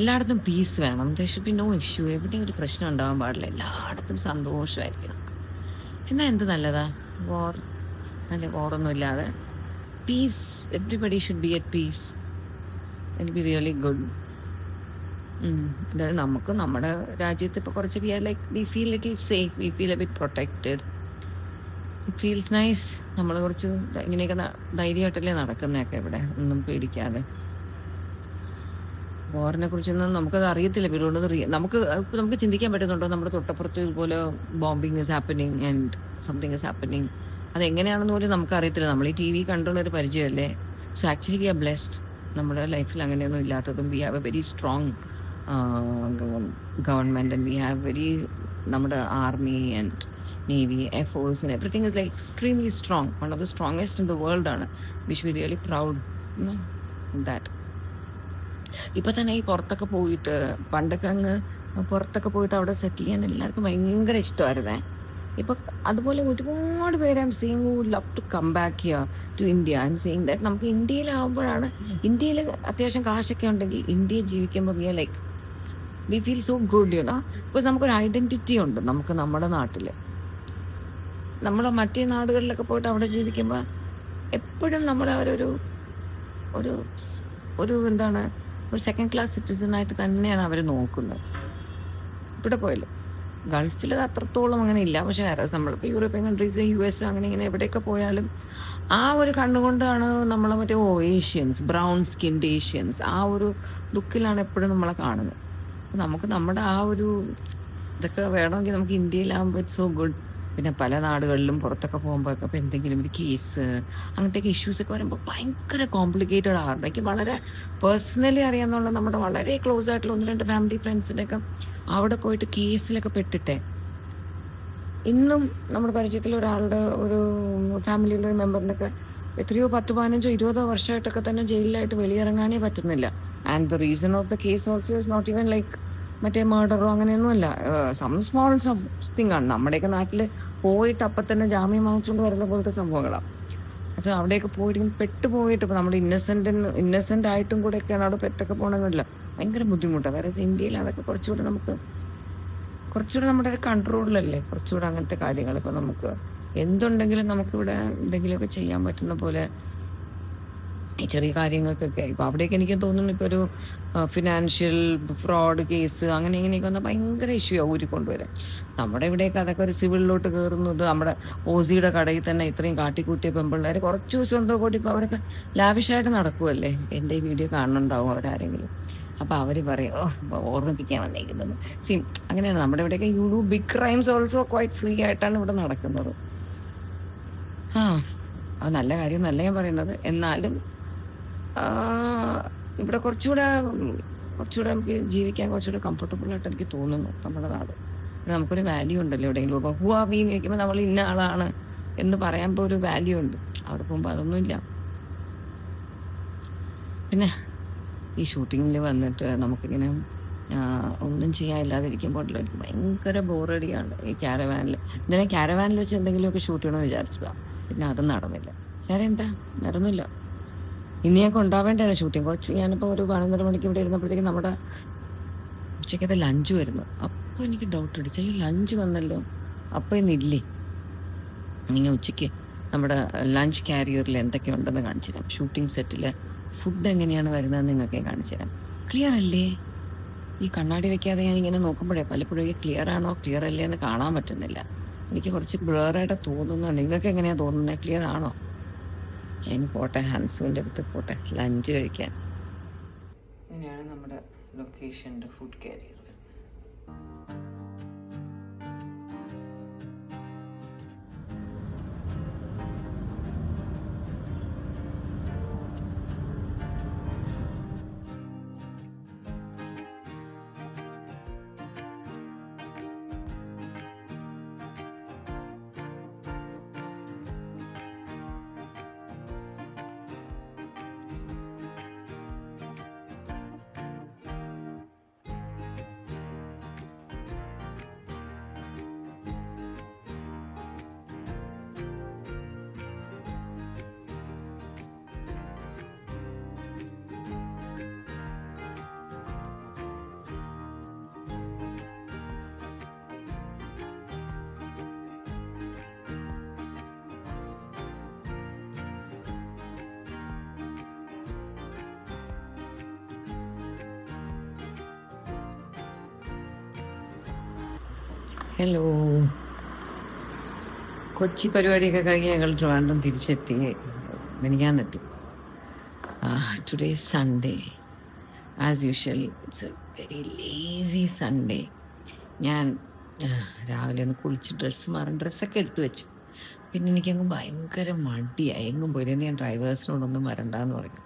Speaker 1: എല്ലായിടത്തും പീസ് വേണം. There should be no issue. എവിടെയും ഒരു പ്രശ്നം ഉണ്ടാകാൻ പാടില്ല. എല്ലായിടത്തും സന്തോഷമായിരിക്കണം. എന്നാൽ എന്ത് നല്ലതാ വോർ? അല്ലെ, വോറൊന്നും ഇല്ലാതെ peace. Everybody should be at peace. It be really good. അതായത് നമുക്ക് നമ്മുടെ രാജ്യത്ത് ഇപ്പോൾ കുറച്ച് we feel little safe, we feel a bit protected, it feels nice. നമ്മൾ കുറച്ച് ഇങ്ങനെയൊക്കെ ധൈര്യമായിട്ടല്ലേ നടക്കുന്നതൊക്കെ ഇവിടെ, ഒന്നും പേടിക്കാതെ. വാറിനെ കുറിച്ചൊന്നും നമുക്കത് അറിയത്തില്ല. ഇവരോട് നമുക്ക് ചിന്തിക്കാൻ പറ്റുന്നുണ്ടോ നമ്മുടെ തൊട്ടപ്പുറത്ത് ഇതുപോലെ bombing is happening and something is happening? അതെങ്ങനെയാണെന്ന് പോലും നമുക്കറിയത്തില്ല. നമ്മൾ ഈ TV കണ്ടുള്ളൊരു പരിചയമല്ലേ. So actually we are blessed. നമ്മുടെ ലൈഫിൽ അങ്ങനെയൊന്നും ഇല്ലാത്തതും. We have a very strong government and we have very നമ്മുടെ army and navy, air force and everything is like extremely strong. One of the strongest in the world ആണ്. We should be really proud that. ഇപ്പം തന്നെ ഈ പുറത്തൊക്കെ പോയിട്ട്, പണ്ടൊക്കെ അങ്ങ് പുറത്തൊക്കെ പോയിട്ട് അവിടെ സെറ്റിൽ ചെയ്യാൻ എല്ലാവർക്കും ഭയങ്കര ഇഷ്ടമായിരുന്നേ. ഇപ്പം അതുപോലെ ഒരുപാട് പേര് I am seeing who love to come back here to India and seeing that നമുക്ക് ഇന്ത്യയിലാവുമ്പോഴാണ്, ഇന്ത്യയിൽ അത്യാവശ്യം കാശൊക്കെ ഉണ്ടെങ്കിൽ ഇന്ത്യയിൽ ജീവിക്കുമ്പോൾ we are like we feel so good you know. Because നമുക്കൊരു ഐഡൻറ്റിറ്റി ഉണ്ട് നമുക്ക് നമ്മുടെ നാട്ടിൽ. നമ്മൾ മറ്റേ നാടുകളിലൊക്കെ പോയിട്ട് അവിടെ ജീവിക്കുമ്പോൾ എപ്പോഴും നമ്മളെ ഒരു എന്താണ്, ഒരു സെക്കൻഡ് ക്ലാസ് സിറ്റിസണായിട്ട് തന്നെയാണ് അവർ നോക്കുന്നത്. ഇവിടെ പോയല്ലോ ഗൾഫിൽ അത് അത്രത്തോളം അങ്ങനെ ഇല്ല. പക്ഷേ വേറെ നമ്മളിപ്പോൾ യൂറോപ്യൻ കൺട്രീസ്, US അങ്ങനെ ഇങ്ങനെ എവിടെയൊക്കെ പോയാലും ആ ഒരു കണ്ണുകൊണ്ടാണ് നമ്മളെ മറ്റേ ഏഷ്യൻസ്, ബ്രൗൺ സ്കിൻഡ് ഏഷ്യൻസ്, ആ ഒരു ലുക്കിലാണ് എപ്പോഴും നമ്മളെ കാണുന്നത്. നമുക്ക് നമ്മുടെ ആ ഒരു ഇതൊക്കെ വേണമെങ്കിൽ നമുക്ക് ഇന്ത്യയിലാകുമ്പോൾ ഇറ്റ്സ് സോ ഗുഡ്. പിന്നെ പല നാടുകളിലും പുറത്തൊക്കെ പോകുമ്പോഴൊക്കെ ഇപ്പോൾ എന്തെങ്കിലും ഒരു കേസ് അങ്ങനത്തെയൊക്കെ ഇഷ്യൂസൊക്കെ വരുമ്പോൾ ഭയങ്കര കോംപ്ലിക്കേറ്റഡ് ആകാറുണ്ട്. എനിക്ക് വളരെ പേഴ്സണലി അറിയാമെന്നുള്ള നമ്മുടെ വളരെ ക്ലോസ് ആയിട്ടുള്ള 1-2 ഫാമിലി ഫ്രണ്ട്സിൻ്റെയൊക്കെ അവിടെ പോയിട്ട് കേസിലൊക്കെ പെട്ടിട്ടെ ഇന്നും നമ്മുടെ പരിചയത്തിൽ ഒരാളുടെ ഒരു ഫാമിലിയിലെ ഒരു മെമ്പറിനൊക്കെ എത്രയോ 10-15-20 വർഷമായിട്ടൊക്കെ തന്നെ ജയിലിലായിട്ട് വെളിയിറങ്ങാനേ പറ്റുന്നില്ല. And the reason of the case also is not even like മറ്റേ മർഡറോ അങ്ങനെയൊന്നുമല്ല, സം സ്മോൾ സംതിങ് ആണ്. നമ്മുടെയൊക്കെ നാട്ടിൽ പോയിട്ട് അപ്പം തന്നെ ജാമ്യം വാങ്ങിച്ചുകൊണ്ട് വരുന്ന പോലത്തെ സംഭവങ്ങളാണ്. അത് അവിടെയൊക്കെ പോയിട്ട് പെട്ടുപോയിട്ട് ഇപ്പോൾ നമ്മൾ ഇന്നസെൻ്റ് ആയിട്ടും കൂടെയൊക്കെയാണ് അവിടെ പെട്ടൊക്കെ പോകണമെന്നില്ല. ഭയങ്കര ബുദ്ധിമുട്ടാണ്. വേറെ ഇന്ത്യയിൽ അതൊക്കെ കുറച്ചുകൂടെ നമ്മുടെ ഒരു കൺട്രോളിലല്ലേ കുറച്ചുകൂടെ അങ്ങനത്തെ കാര്യങ്ങൾ. ഇപ്പോൾ നമുക്ക് എന്തുണ്ടെങ്കിലും നമുക്കിവിടെ എന്തെങ്കിലുമൊക്കെ ചെയ്യാൻ പറ്റുന്ന പോലെ ഈ ചെറിയ കാര്യങ്ങൾക്കൊക്കെ. ഇപ്പോൾ അവിടെയൊക്കെ എനിക്ക് തോന്നുന്നു ഇപ്പോൾ ഒരു ഫിനാൻഷ്യൽ ഫ്രോഡ് കേസ് അങ്ങനെ ഇങ്ങനെയൊക്കെ വന്നാൽ ഭയങ്കര ഇഷ്യൂ ആവും ഊരിക്കൊണ്ടുവരാൻ. നമ്മുടെ ഇവിടെയൊക്കെ അതൊക്കെ ഒരു സിവിലിലോട്ട് കയറുന്നത്, നമ്മുടെ OC-യുടെ കടയിൽ തന്നെ ഇത്രയും കാട്ടിക്കൂട്ടിയ പെമ്പിള്ളേർ കുറച്ച് ദിവസം എന്തോ കൂടി ഇപ്പോൾ അവരൊക്കെ ലാവിഷായിട്ട് നടക്കുമല്ലേ. എൻ്റെ ഈ വീഡിയോ കാണുന്നുണ്ടാവും അവരാരെങ്കിലും. അപ്പോൾ അവർ പറയും ഓർമ്മിപ്പിക്കാൻ വന്നേക്കുന്നത്. അങ്ങനെയാണ് നമ്മുടെ ഇവിടെയൊക്കെ big crimes also quite free ആയിട്ടാണ് ഇവിടെ നടക്കുന്നത്. അത് നല്ല കാര്യം നല്ല ഞാൻ പറയുന്നത്. എന്നാലും ഇവിടെ കുറച്ചുകൂടെ നമുക്ക് ജീവിക്കാൻ കുറച്ചുകൂടെ കംഫർട്ടബിൾ ആയിട്ട് എനിക്ക് തോന്നുന്നു നമ്മുടെ നാട്. നമുക്കൊരു വാല്യൂ ഉണ്ടല്ലോ എവിടെയെങ്കിലും. ഇപ്പോൾ ഹുവാബീന്ന് ചോദിക്കുമ്പോൾ നമ്മൾ ഇന്ന ആളാണ് എന്ന് പറയുമ്പോൾ ഒരു വാല്യൂ ഉണ്ട്. അവിടെ പോകുമ്പോൾ അതൊന്നുമില്ല. പിന്നെ ഈ ഷൂട്ടിങ്ങിൽ വന്നിട്ട് നമുക്കിങ്ങനെ ഒന്നും ചെയ്യാനില്ലാതിരിക്കുമ്പോൾ എനിക്ക് ഭയങ്കര ബോറടിയാണ് ഈ ക്യാരവാനിൽ. ഇതിനെ ക്യാരവാനിൽ വെച്ച് എന്തെങ്കിലുമൊക്കെ ഷൂട്ട് ചെയ്യണമെന്ന് വിചാരിച്ചതാണ്. പിന്നെ അതും നടന്നില്ല. നടന്നില്ല. ഇനി ഞങ്ങൾക്ക് ഉണ്ടാവേണ്ടതാണ് ഷൂട്ടിങ്. ഞാനിപ്പോൾ ഒരു 12 മണിക്ക് ഇവിടെ ഇരുന്നപ്പോഴത്തേക്കും നമ്മുടെ ഉച്ചയ്ക്കത്തെ ലഞ്ച് വരുന്നു. അപ്പോൾ എനിക്ക് ഡൗട്ട് അടിച്ചു, ലഞ്ച് വന്നല്ലോ, അപ്പോൾ ഇന്നില്ലേ? നിങ്ങൾ ഉച്ചയ്ക്ക് നമ്മുടെ ലഞ്ച് ക്യാരിയറിൽ എന്തൊക്കെ ഉണ്ടെന്ന് കാണിച്ചു തരാം. ഷൂട്ടിംഗ് സെറ്റിൽ ഫുഡ് എങ്ങനെയാണ് വരുന്നതെന്ന് നിങ്ങൾക്ക് കാണിച്ചു തരാം. ക്ലിയർ അല്ലേ? ഈ കണ്ണാടി വെക്കാതെ ഞാനിങ്ങനെ നോക്കുമ്പോഴേ പലപ്പോഴും ക്ലിയർ ആണോ ക്ലിയർ അല്ലേ എന്ന് കാണാൻ പറ്റുന്നില്ല. എനിക്ക് കുറച്ച് ബ്ലറായിട്ട് തോന്നുന്നു. നിങ്ങൾക്ക് എങ്ങനെയാണ് തോന്നുന്നത്? ക്ലിയർ ആണോ? ഇനി പോട്ടെ, ഹൻസുവിൻ്റെ അടുത്ത് പോട്ടെ ലഞ്ച് കഴിക്കാൻ. ഇങ്ങനെയാണ് നമ്മുടെ ലൊക്കേഷൻ്റെ ഫുഡ് ക്യാരിയർ. ഹലോ. കൊച്ചി പരിപാടിയൊക്കെ കഴിഞ്ഞ് ഞങ്ങൾ ട്രിവാൻഡ്രം തിരിച്ചെത്തി. മിനിഞ്ഞാന്നെത്തി. Today Sunday. As usual it's a very lazy Sunday. ഞാൻ രാവിലെ ഒന്ന് കുളിച്ച് ഡ്രസ്സൊക്കെ എടുത്തു വെച്ചു. പിന്നെ എനിക്കങ്ങ് ഭയങ്കര മടിയായി. എങ്ങും പോയില്ല. എന്ന് ഞാൻ ഡ്രൈവേഴ്സിനോടൊന്നും വരണ്ടെന്ന് പറഞ്ഞു.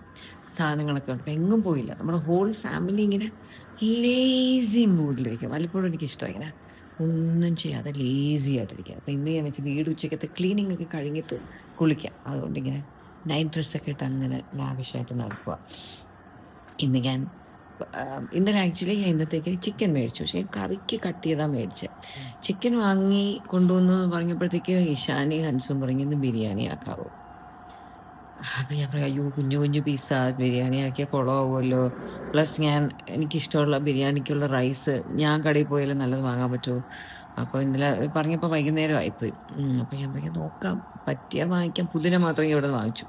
Speaker 1: സാധനങ്ങളൊക്കെ ഉണ്ട്. അപ്പം എങ്ങും പോയില്ല. നമ്മുടെ ഹോൾ ഫാമിലി ഇങ്ങനെ ലേസി മൂഡിലിരിക്കും. വല്ലപ്പോഴും എനിക്കിഷ്ടം ഇങ്ങനെ ഒന്നും ചെയ്യാതെ ലേസി ആയിട്ടിരിക്കുക. അപ്പോൾ ഇന്ന് ഞാൻ വെച്ച് വീട് ഉച്ചക്കത്തെ ക്ലീനിങ് ഒക്കെ കഴിഞ്ഞിട്ട് കുളിക്കാം. അതുകൊണ്ട് ഇങ്ങനെ നൈറ്റ് ഡ്രസ്സൊക്കെ ഇട്ട് അങ്ങനെ ലാവിഷായിട്ട് നടക്കുക. ഇന്ന് ഞാൻ ഇന്നലെ ആക്ച്വലി ഞാൻ ഇന്നത്തേക്ക് ചിക്കൻ മേടിച്ചു. പക്ഷേ കറിക്ക് കട്ട് ചെയ്താൽ മേടിച്ചത്. ചിക്കൻ വാങ്ങി കൊണ്ടുവന്നു പറഞ്ഞപ്പോഴത്തേക്ക് ഇഷാനി ഹൻസും പറഞ്ഞു ഇന്ന് ബിരിയാണി ആക്കാവോ. അപ്പം ഞാൻ പറയാം അയ്യോ കുഞ്ഞു കുഞ്ഞു പീസ ബിരിയാണി ആക്കിയാൽ കുളമാവുമല്ലോ. പ്ലസ് എനിക്കിഷ്ടമുള്ള ബിരിയാണിക്കുള്ള റൈസ് ഞാൻ കടയിൽ പോയാലും നല്ലത് വാങ്ങാൻ പറ്റുമോ. അപ്പോൾ ഇന്നലെ പറഞ്ഞപ്പോൾ വൈകുന്നേരം ആയിപ്പോയി. അപ്പോൾ ഞാൻ പറയാം നോക്കാം, പറ്റിയാൽ വാങ്ങിക്കാം. പുതിന മാത്രമേ ഇവിടെ നിന്ന് വാങ്ങിച്ചു.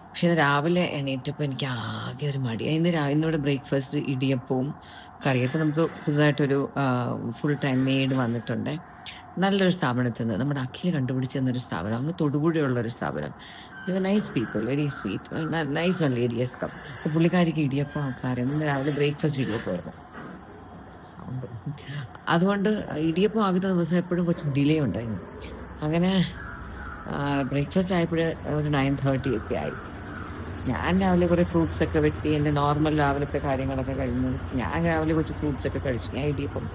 Speaker 1: പക്ഷേ രാവിലെ എണീറ്റപ്പോൾ എനിക്ക് ആകെ ഒരു മടി. ഇന്നിവിടെ ബ്രേക്ക്ഫാസ്റ്റ് ഇടിയപ്പവും കറിയൊക്കെ. നമുക്ക് പുതുതായിട്ടൊരു ഫുൾ ടൈം മെയ്ഡ് വന്നിട്ടുണ്ട്. നല്ലൊരു സ്ഥാപനത്തിൽ നിന്ന്, നമ്മുടെ അഖിൽ കണ്ടുപിടിച്ച് തന്നൊരു സ്ഥാപനം, അങ്ങ് തൊടുപുഴയുള്ളൊരു സ്ഥാപനം. Nice people, very sweet, nice one ladies come. അപ്പോൾ പുള്ളിക്കാരിക്ക് ഇടിയപ്പം ആൾക്കാരും ഇന്ന് രാവിലെ ബ്രേക്ക്ഫാസ്റ്റ് ഇടിയപ്പമായിരുന്നു. സൗണ്ട് അതുകൊണ്ട് ഇടിയപ്പം ആകുന്ന ദിവസം എപ്പോഴും കുറച്ച് ഡിലേ ഉണ്ടായിരുന്നു. അങ്ങനെ ബ്രേക്ക്ഫാസ്റ്റ് ആയപ്പോഴേ ഒരു 9:30 ഒക്കെ ആയി. ഞാൻ രാവിലെ കുറേ ഫ്രൂട്ട്സൊക്കെ വെട്ടി എൻ്റെ നോർമൽ രാവിലത്തെ കാര്യങ്ങളൊക്കെ കഴിഞ്ഞു. ഞാൻ രാവിലെ കുറച്ച് ഫ്രൂട്ട്സൊക്കെ കഴിച്ചു. ഞാൻ ഇടിയപ്പം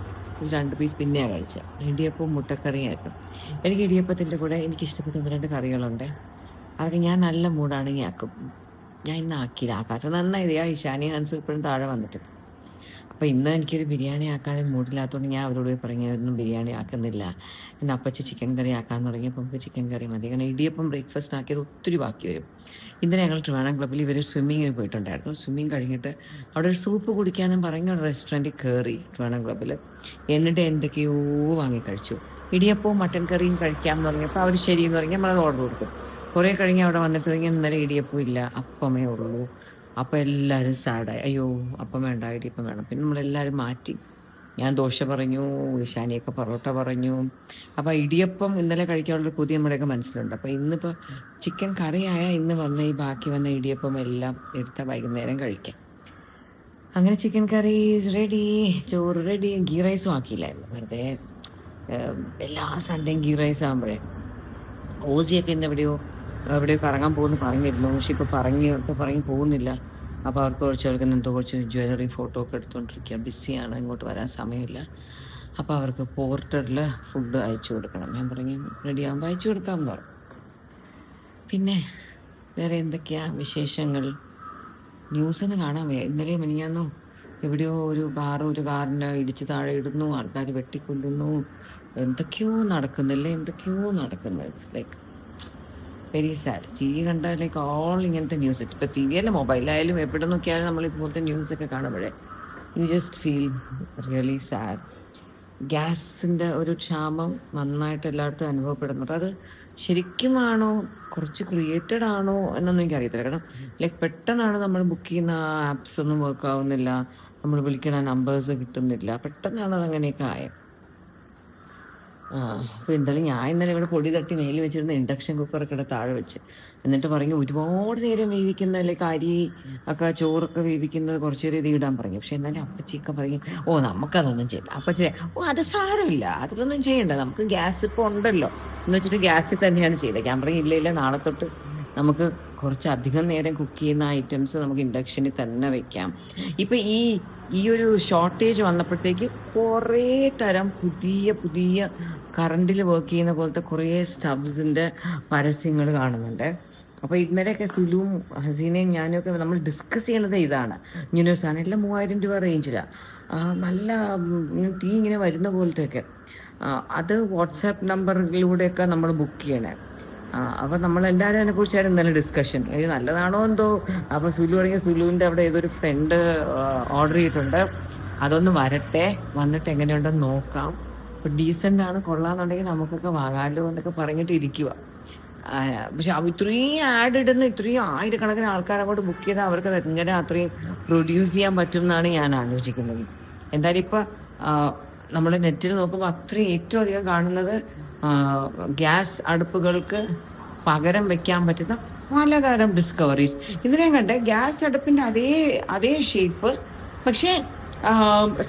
Speaker 1: 2 പീസ് പിന്നെയാണ് കഴിച്ചത്. ഇടിയപ്പവും മുട്ടക്കറിയായിരുന്നു. എനിക്ക് ഇടിയപ്പത്തിൻ്റെ കൂടെ എനിക്കിഷ്ടപ്പെട്ട 2 കറികളുണ്ട്. അതൊക്കെ ഞാൻ നല്ല മൂടാണെങ്കിൽ ആക്കും. ഞാൻ ഇന്ന് ആക്കാത്ത നന്നായത്. ആ ഇഷാനി ഹൻസ് ഇപ്പോഴും താഴെ വന്നിട്ട്. അപ്പോൾ ഇന്ന് എനിക്കൊരു ബിരിയാണി ആക്കാനും മൂടില്ലാത്തതുകൊണ്ട് ഞാൻ അവരോട് പറഞ്ഞൊന്നും ബിരിയാണി ആക്കുന്നില്ല. ഇന്ന് അപ്പച്ചി ചിക്കൻ കറി ആക്കാൻ തുടങ്ങിയപ്പോൾ നമുക്ക് ചിക്കൻ കറി മതി. കാരണം ഇടിയപ്പം ബ്രേക്ക്ഫാസ്റ്റ് ആക്കിയത് ഒത്തിരി ബാക്കി വരും. ഇന്നലെ ഞങ്ങൾ ട്രിവാൻഡ്രം ക്ലബ്ബിൽ ഇവർ സ്വിമ്മിങ്ങിന് പോയിട്ടുണ്ടായിരുന്നു. സ്വിമ്മിങ് കഴിഞ്ഞിട്ട് അവിടെ ഒരു സൂപ്പ് കുടിക്കാനും പറഞ്ഞ ഒരു റെസ്റ്റോറൻറ്റിൽ കയറി ട്രിവാൻഡ്രം ക്ലബ്ബിൽ. എന്നിട്ട് എന്തൊക്കെയോ വാങ്ങി കഴിച്ചു. ഇടിയപ്പവും മട്ടൻ കറിയും കഴിക്കാമെന്ന് പറഞ്ഞപ്പോൾ അവർ ശരിയെന്ന് പറഞ്ഞാൽ നമ്മളത് ഓർഡർ കൊടുക്കും. കുറേ കഴിഞ്ഞ് അവിടെ വന്നിട്ട് തുടങ്ങി ഇന്നലെ ഇടിയപ്പം ഇല്ല, അപ്പമേ ഉള്ളൂ. അപ്പോൾ എല്ലാവരും സാഡായി. അയ്യോ അപ്പം വേണ്ട, ഇടിയപ്പം വേണം. പിന്നെ നമ്മളെല്ലാവരും മാറ്റി. ഞാൻ ദോശ പറഞ്ഞു, ഇഷാനിയൊക്കെ പൊറോട്ട പറഞ്ഞു. അപ്പോൾ ഇടിയപ്പം ഇന്നലെ കഴിക്കാനുള്ളൊരു പുതിയ നമ്മുടെയൊക്കെ മനസ്സിലുണ്ട്. അപ്പോൾ ഇന്നിപ്പോൾ ചിക്കൻ കറിയായ ഇന്ന് വന്ന ഈ ബാക്കി വന്ന ഇടിയപ്പം എല്ലാം എടുത്ത വൈകുന്നേരം കഴിക്കാം. അങ്ങനെ ചിക്കൻ കറി റെഡി, ചോറ് റെഡി. ഗീ റൈസും ആക്കിയില്ലായിരുന്നു, വെറുതെ എല്ലാ സൺഡേയും ഗീ റൈസ് ആകുമ്പോഴേ. ഓസിയൊക്കെ ഇന്ന് എവിടെയോ കറങ്ങാൻ പോകുന്നു പറഞ്ഞിരുന്നു. പക്ഷെ ഇപ്പോൾ പറഞ്ഞ് പോകുന്നില്ല. അപ്പോൾ അവർക്ക് കുറച്ച് ജ്വല്ലറി ഫോട്ടോ ഒക്കെ എടുത്തുകൊണ്ടിരിക്കുക. ബിസിയാണ്, ഇങ്ങോട്ട് വരാൻ സമയമില്ല. അപ്പോൾ അവർക്ക് പോർട്ടറിൽ ഫുഡ് അയച്ചു കൊടുക്കണം. ഞാൻ പറഞ്ഞു റെഡിയാകുമ്പോൾ അയച്ചു കൊടുക്കാമെന്ന് പറഞ്ഞു. പിന്നെ വേറെ എന്തൊക്കെയാണ് വിശേഷങ്ങൾ? ന്യൂസൊന്നും കാണാൻ വയ്യ. ഇന്നലെ മിനിഞ്ഞാന്നോ എവിടെയോ ഒരു കാറിനെ ഇടിച്ച് താഴെ ഇടുന്നു, ആൾക്കാർ വെട്ടിക്കൊല്ലുന്നു, എന്തൊക്കെയോ നടക്കുന്നില്ലേ, it's like very sad. T V കണ്ടാൽ ലൈക്ക് ഓൾ ഇങ്ങനത്തെ ന്യൂസ്. ഇപ്പോൾ ടി വി അല്ല, മൊബൈലായാലും എവിടെ നോക്കിയാലും നമ്മളിപ്പോഴത്തെ ന്യൂസൊക്കെ കാണുമ്പോഴേ you just feel really sad. ഗ്യാസിൻ്റെ ഒരു ക്ഷാമം നന്നായിട്ട് എല്ലായിടത്തും അനുഭവപ്പെടുന്നുണ്ട്. അത് ശരിക്കുമാണോ കുറച്ച് ക്രിയേറ്റഡ് ആണോ എന്നൊന്നും എനിക്കറിയത്തില്ല. കാരണം ലൈക്ക് പെട്ടെന്നാണ് നമ്മൾ ബുക്ക് ചെയ്യുന്ന ആപ്സ് ഒന്നും വർക്ക് ആവുന്നില്ല, നമ്മൾ വിളിക്കുന്ന നമ്പേഴ്സ് കിട്ടുന്നില്ല, പെട്ടെന്നാണ് അതങ്ങനെയൊക്കെ ആയത്. അപ്പോൾ എന്തായാലും ഞാൻ ഇന്നലെ ഇവിടെ പൊടി തട്ടി മേലിൽ വെച്ചിരുന്ന ഇൻഡക്ഷൻ കുക്കറൊക്കെ ഇവിടെ താഴെ വെച്ച്. എന്നിട്ട് പറഞ്ഞു ഒരുപാട് നേരം വേവിക്കുന്ന ലൈക്ക് അരി ഒക്കെ ചോറൊക്കെ വേവിക്കുന്നത് കുറച്ച് നേരം ഇത് ഇടാൻ പറഞ്ഞു. പക്ഷെ എന്നാലും അപ്പച്ചിയൊക്കെ പറയും നമുക്കതൊന്നും ചെയ്യണ്ട. അപ്പച്ചി അത് സാരമില്ല, അതിലൊന്നും ചെയ്യണ്ട, നമുക്ക് ഗ്യാസ് ഇപ്പോൾ ഉണ്ടല്ലോ എന്ന് വെച്ചിട്ട് ഗ്യാസിൽ തന്നെയാണ് ചെയ്തത്. ഞാൻ പറയും ഇല്ല നാളെ തൊട്ട് നമുക്ക് കുറച്ചധികം നേരം കുക്ക് ചെയ്യുന്ന ഐറ്റംസ് നമുക്ക് ഇൻഡക്ഷനിൽ തന്നെ വെക്കാം. ഇപ്പം ഈ ഒരു ഷോർട്ടേജ് വന്നപ്പോഴത്തേക്ക് കുറേ തരം പുതിയ കറണ്ടിൽ വർക്ക് ചെയ്യുന്ന പോലത്തെ കുറേ സ്റ്റവ്സിൻ്റെ പരസ്യങ്ങൾ കാണുന്നുണ്ട്. അപ്പോൾ ഇന്നലെയൊക്കെ സുലുവും ഹസീനയും ഞാനൊക്കെ നമ്മൾ ഡിസ്കസ് ചെയ്യണത് ഇതാണ്. ഇങ്ങനൊരു സാധനം എല്ലാം 3000 രൂപ റേഞ്ചിലാണ്, നല്ല തീ ഇങ്ങനെ വരുന്ന പോലത്തെയൊക്കെ. അത് വാട്സാപ്പ് നമ്പറിലൂടെയൊക്കെ നമ്മൾ ബുക്ക് ചെയ്യണേ. അപ്പോൾ നമ്മളെല്ലാവരും അതിനെക്കുറിച്ചായിരുന്നു ഇന്നലെ ഡിസ്കഷൻ. നല്ലതാണോ എന്തോ. അപ്പോൾ സുലുവിൻ്റെ അവിടെ ഏതൊരു ഫ്രണ്ട് ഓർഡർ ചെയ്തിട്ടുണ്ട്, അതൊന്ന് വരട്ടെ, വന്നിട്ട് എങ്ങനെയുണ്ടെന്ന് നോക്കാം. ഇപ്പോൾ ഡീസൻ്റ് ആണ്, കൊള്ളാമെന്നുണ്ടെങ്കിൽ നമുക്കൊക്കെ വാങ്ങാമല്ലോ എന്നൊക്കെ പറഞ്ഞിട്ട് ഇരിക്കുക. പക്ഷെ ഇത്രയും ആഡ് ഇടുന്ന ഇത്രയും ആയിരക്കണക്കിന് ആൾക്കാർ അങ്ങോട്ട് ബുക്ക് ചെയ്താൽ അവർക്ക് എങ്ങനെ അത്രയും പ്രൊഡ്യൂസ് ചെയ്യാൻ പറ്റും എന്നാണ് ഞാൻ ആലോചിക്കുന്നത്. എന്തായാലും ഇപ്പോൾ നമ്മൾ നെറ്റിൽ നോക്കുമ്പോൾ അത്രയും ഏറ്റവും അധികം കാണുന്നത് ഗ്യാസ് അടുപ്പുകൾക്ക് പകരം വെക്കാൻ പറ്റുന്ന പലതരം ഡിസ്കവറീസ്. ഇതിനെ കണ്ട് ഗ്യാസ് അടുപ്പിൻ്റെ അതേ ഷേപ്പ്, പക്ഷേ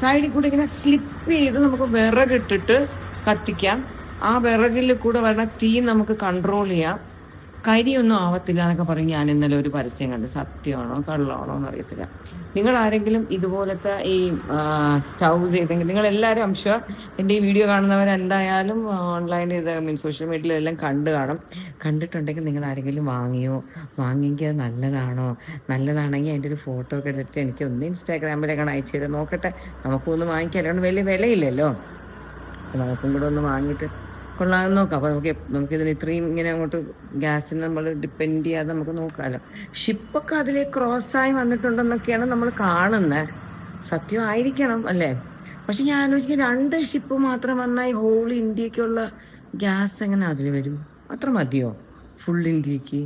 Speaker 1: സൈഡിൽ കൂടെ ഇങ്ങനെ സ്ലിപ്പ് ചെയ്ത് നമുക്ക് വിറകിട്ടിട്ട് കത്തിക്കാം. ആ വിറകിൽ കൂടെ വരണ തീ നമുക്ക് കൺട്രോൾ ചെയ്യാം. കരിയൊന്നും ആവത്തില്ല എന്നൊക്കെ പറയും. ഞാൻ ഇന്നലെ ഒരു പരസ്യം കണ്ട്. സത്യമാണോ കള്ളമാണോ എന്നറിയത്തില്ല. നിങ്ങൾ ആരെങ്കിലും ഇതുപോലത്തെ ഈ സ്റ്റൗസ് ചെയ്തെങ്കിൽ നിങ്ങൾ എല്ലാവരും ഐം ഷുവർ എൻ്റെ ഈ വീഡിയോ കാണുന്നവരെന്തായാലും ഓൺലൈനിൽ ഇത് സോഷ്യൽ മീഡിയയിലെല്ലാം കണ്ടിട്ടുണ്ടെങ്കിൽ നിങ്ങൾ ആരെങ്കിലും വാങ്ങിയെങ്കിൽ അത് നല്ലതാണെങ്കിൽ അതിൻ്റെ ഒരു ഫോട്ടോ ഒക്കെ എടുത്തിട്ട് എനിക്ക് ഒന്ന് ഇൻസ്റ്റാഗ്രാമിലേക്കാണ് അയച്ചു തരാം, നോക്കട്ടെ. നമുക്കൊന്ന് വാങ്ങിക്കാം, അതുകൊണ്ട് വലിയ വിലയില്ലല്ലോ. നമുക്കും കൂടെ ഒന്ന് വാങ്ങിയിട്ട് കൊള്ളാമെന്ന് നോക്കാം. അപ്പോൾ നമുക്കിതിന് ഇത്രയും ഇങ്ങനെ അങ്ങോട്ട് ഗ്യാസിന് നമ്മൾ ഡിപ്പെൻഡ് ചെയ്യാതെ നമുക്ക് നോക്കാമല്ലോ. ഷിപ്പൊക്കെ അതിലെ ക്രോസ്സായി വന്നിട്ടുണ്ടെന്നൊക്കെയാണ് നമ്മൾ കാണുന്നത്. സത്യമായിരിക്കണം അല്ലേ? പക്ഷെ ഞാൻ ആലോചിക്കും 2 ഷിപ്പ് മാത്രം വന്നാൽ ഹോൾ ഇന്ത്യക്കുള്ള ഗ്യാസ് എങ്ങനെ അതിൽ വരും? അത്ര മതിയോ ഫുൾ ഇന്ത്യക്ക്?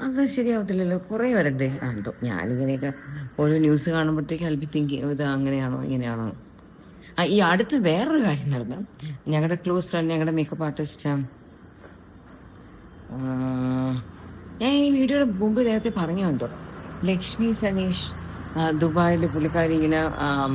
Speaker 1: അത് ശരിയാവത്തില്ലല്ലോ, കുറേ വരണ്ടേ? എന്തോ ഞാനിങ്ങനെയൊക്കെ ഓരോ ന്യൂസ് കാണുമ്പോഴത്തേക്ക് ഹെൽപ്പ് തിങ്കിങ് ഇത് അങ്ങനെയാണോ ഇങ്ങനെയാണോ. ഈ അടുത്ത് വേറൊരു കാര്യം നടന്നു. ഞങ്ങളുടെ ക്ലോസ് ഫ്രണ്ട്, ഞങ്ങളുടെ മേക്കപ്പ് ആർട്ടിസ്റ്റ്, ഞാൻ ഈ വീഡിയോയുടെ മുമ്പ് നേരത്തെ പറഞ്ഞു എന്തോ, ലക്ഷ്മി സനീഷ്, ദുബായിൽ പുള്ളിക്കാരി ഇങ്ങനെ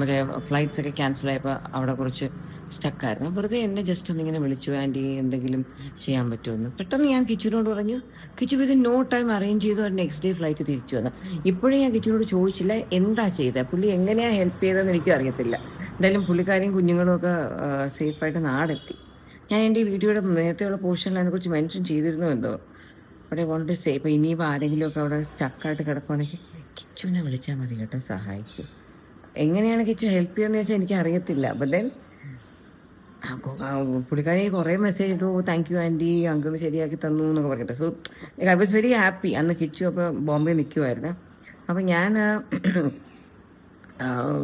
Speaker 1: മറ്റേ ഫ്ലൈറ്റ്സ് ഒക്കെ ക്യാൻസൽ ആയപ്പോൾ അവിടെ കുറച്ച് സ്റ്റക്കായിരുന്നു. വെറുതെ എന്നെ ജസ്റ്റ് ഒന്നിങ്ങനെ വിളിച്ചു, ആൻറ്റി എന്തെങ്കിലും ചെയ്യാൻ പറ്റുമെന്ന്. പെട്ടെന്ന് ഞാൻ കിച്ചുവിനോട് പറഞ്ഞു. Kichu within no time arrange ചെയ്തു. ഒരു നെക്സ്റ്റ് ഡേ ഫ്ലൈറ്റ് തിരിച്ചു വന്നു. ഇപ്പോഴും ഞാൻ കിച്ചുവിനോട് ചോദിച്ചില്ല എന്താ ചെയ്തത്, പുള്ളി എങ്ങനെയാണ് ഹെൽപ്പ് ചെയ്തതെന്ന് എനിക്കും അറിയത്തില്ല. എന്തായാലും പുള്ളിക്കാരിയും കുഞ്ഞുങ്ങളും ഒക്കെ സേഫായിട്ട് നാടെത്തി. ഞാൻ എൻ്റെ ഈ വീഡിയോയുടെ നേരത്തെയുള്ള പോർഷനിൽ അതിനെക്കുറിച്ച് മെൻഷൻ ചെയ്തിരുന്നു എന്തോ. അവിടെ വോണ്ട് സേ ഇപ്പോൾ ഇനിയിപ്പോൾ ആരെങ്കിലുമൊക്കെ അവിടെ സ്റ്റക്കായിട്ട് കിടക്കുകയാണെങ്കിൽ കിച്ചുവിനെ വിളിച്ചാൽ മതി കേട്ടോ, സഹായിക്കും. എങ്ങനെയാണ് കിച്ചു ഹെൽപ്പ് ചെയ്യുന്നതെന്ന് വെച്ചാൽ എനിക്ക് അറിയത്തില്ല. ബട്ട് ദെൻ പുള്ളിക്കാരി കുറേ മെസ്സേജ് ഇട്ടു, താങ്ക് യു ആൻറ്റി, അങ്കിൾ ശരിയാക്കി തന്നു എന്നൊക്കെ പറയട്ടെ. So I was very happy. അന്ന് കിച്ചു അപ്പോൾ ബോംബെ നിൽക്കുമായിരുന്നു. അപ്പോൾ ഞാൻ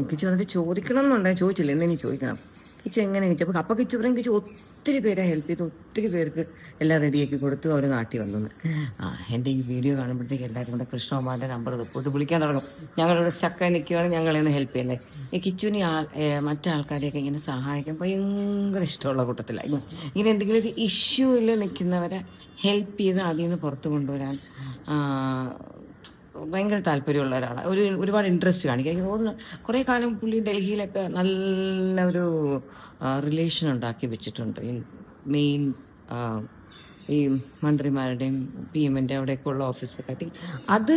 Speaker 1: കിച്ചു വന്നിട്ട് ചോദിക്കണം എന്നുണ്ടായി, ചോദിച്ചില്ല, എന്നെ ചോദിക്കണം. കിച്ചു എങ്ങനെ കിച്ചു അപ്പോൾ കിച്ചു പറയും, കിച്ചു ഒത്തിരി പേരെ ഹെൽപ്പ് ചെയ്തു, ഒത്തിരി പേർക്ക് എല്ലാം റെഡിയാക്കി കൊടുത്തു, അവർ നാട്ടിൽ വന്നു. എൻ്റെ ഈ വീഡിയോ കാണുമ്പോഴത്തേക്ക് എല്ലാവരും കൂടെ കൃഷ്ണകുമാറിൻ്റെ നമ്പർ തൊട്ട് വിളിക്കാൻ തുടങ്ങും. ഞങ്ങളിവിടെ സ്റ്റക്കായി നിൽക്കുകയാണ്, ഞങ്ങളെന്ന് ഹെൽപ്പ് ചെയ്യുന്നത്. ഈ കിച്ചുവിന് മറ്റാൾക്കാരെയൊക്കെ ഇങ്ങനെ സഹായിക്കാൻ ഭയങ്കര ഇഷ്ടമുള്ള കൂട്ടത്തിലായിരുന്നു. ഇങ്ങനെ എന്തെങ്കിലും ഒരു ഇഷ്യൂവിൽ നിൽക്കുന്നവരെ ഹെൽപ്പ് ചെയ്ത് അതിൽ നിന്ന് പുറത്ത് കൊണ്ടുവരാൻ ഭയങ്കര താല്പര്യമുള്ള ഒരാളാണ്. ഒരുപാട് ഇൻട്രസ്റ്റ് കാണിക്കുക. എനിക്ക് തോന്നുന്നു കുറേ കാലം പുള്ളി ഡൽഹിയിലൊക്കെ നല്ല ഒരു റിലേഷൻ ഉണ്ടാക്കി വെച്ചിട്ടുണ്ട്. ഈ മെയിൻ ഈ മന്ത്രിമാരുടെയും PM-ൻ്റെ അവിടെയൊക്കെ ഉള്ള ഓഫീസൊക്കെ ആയിട്ട്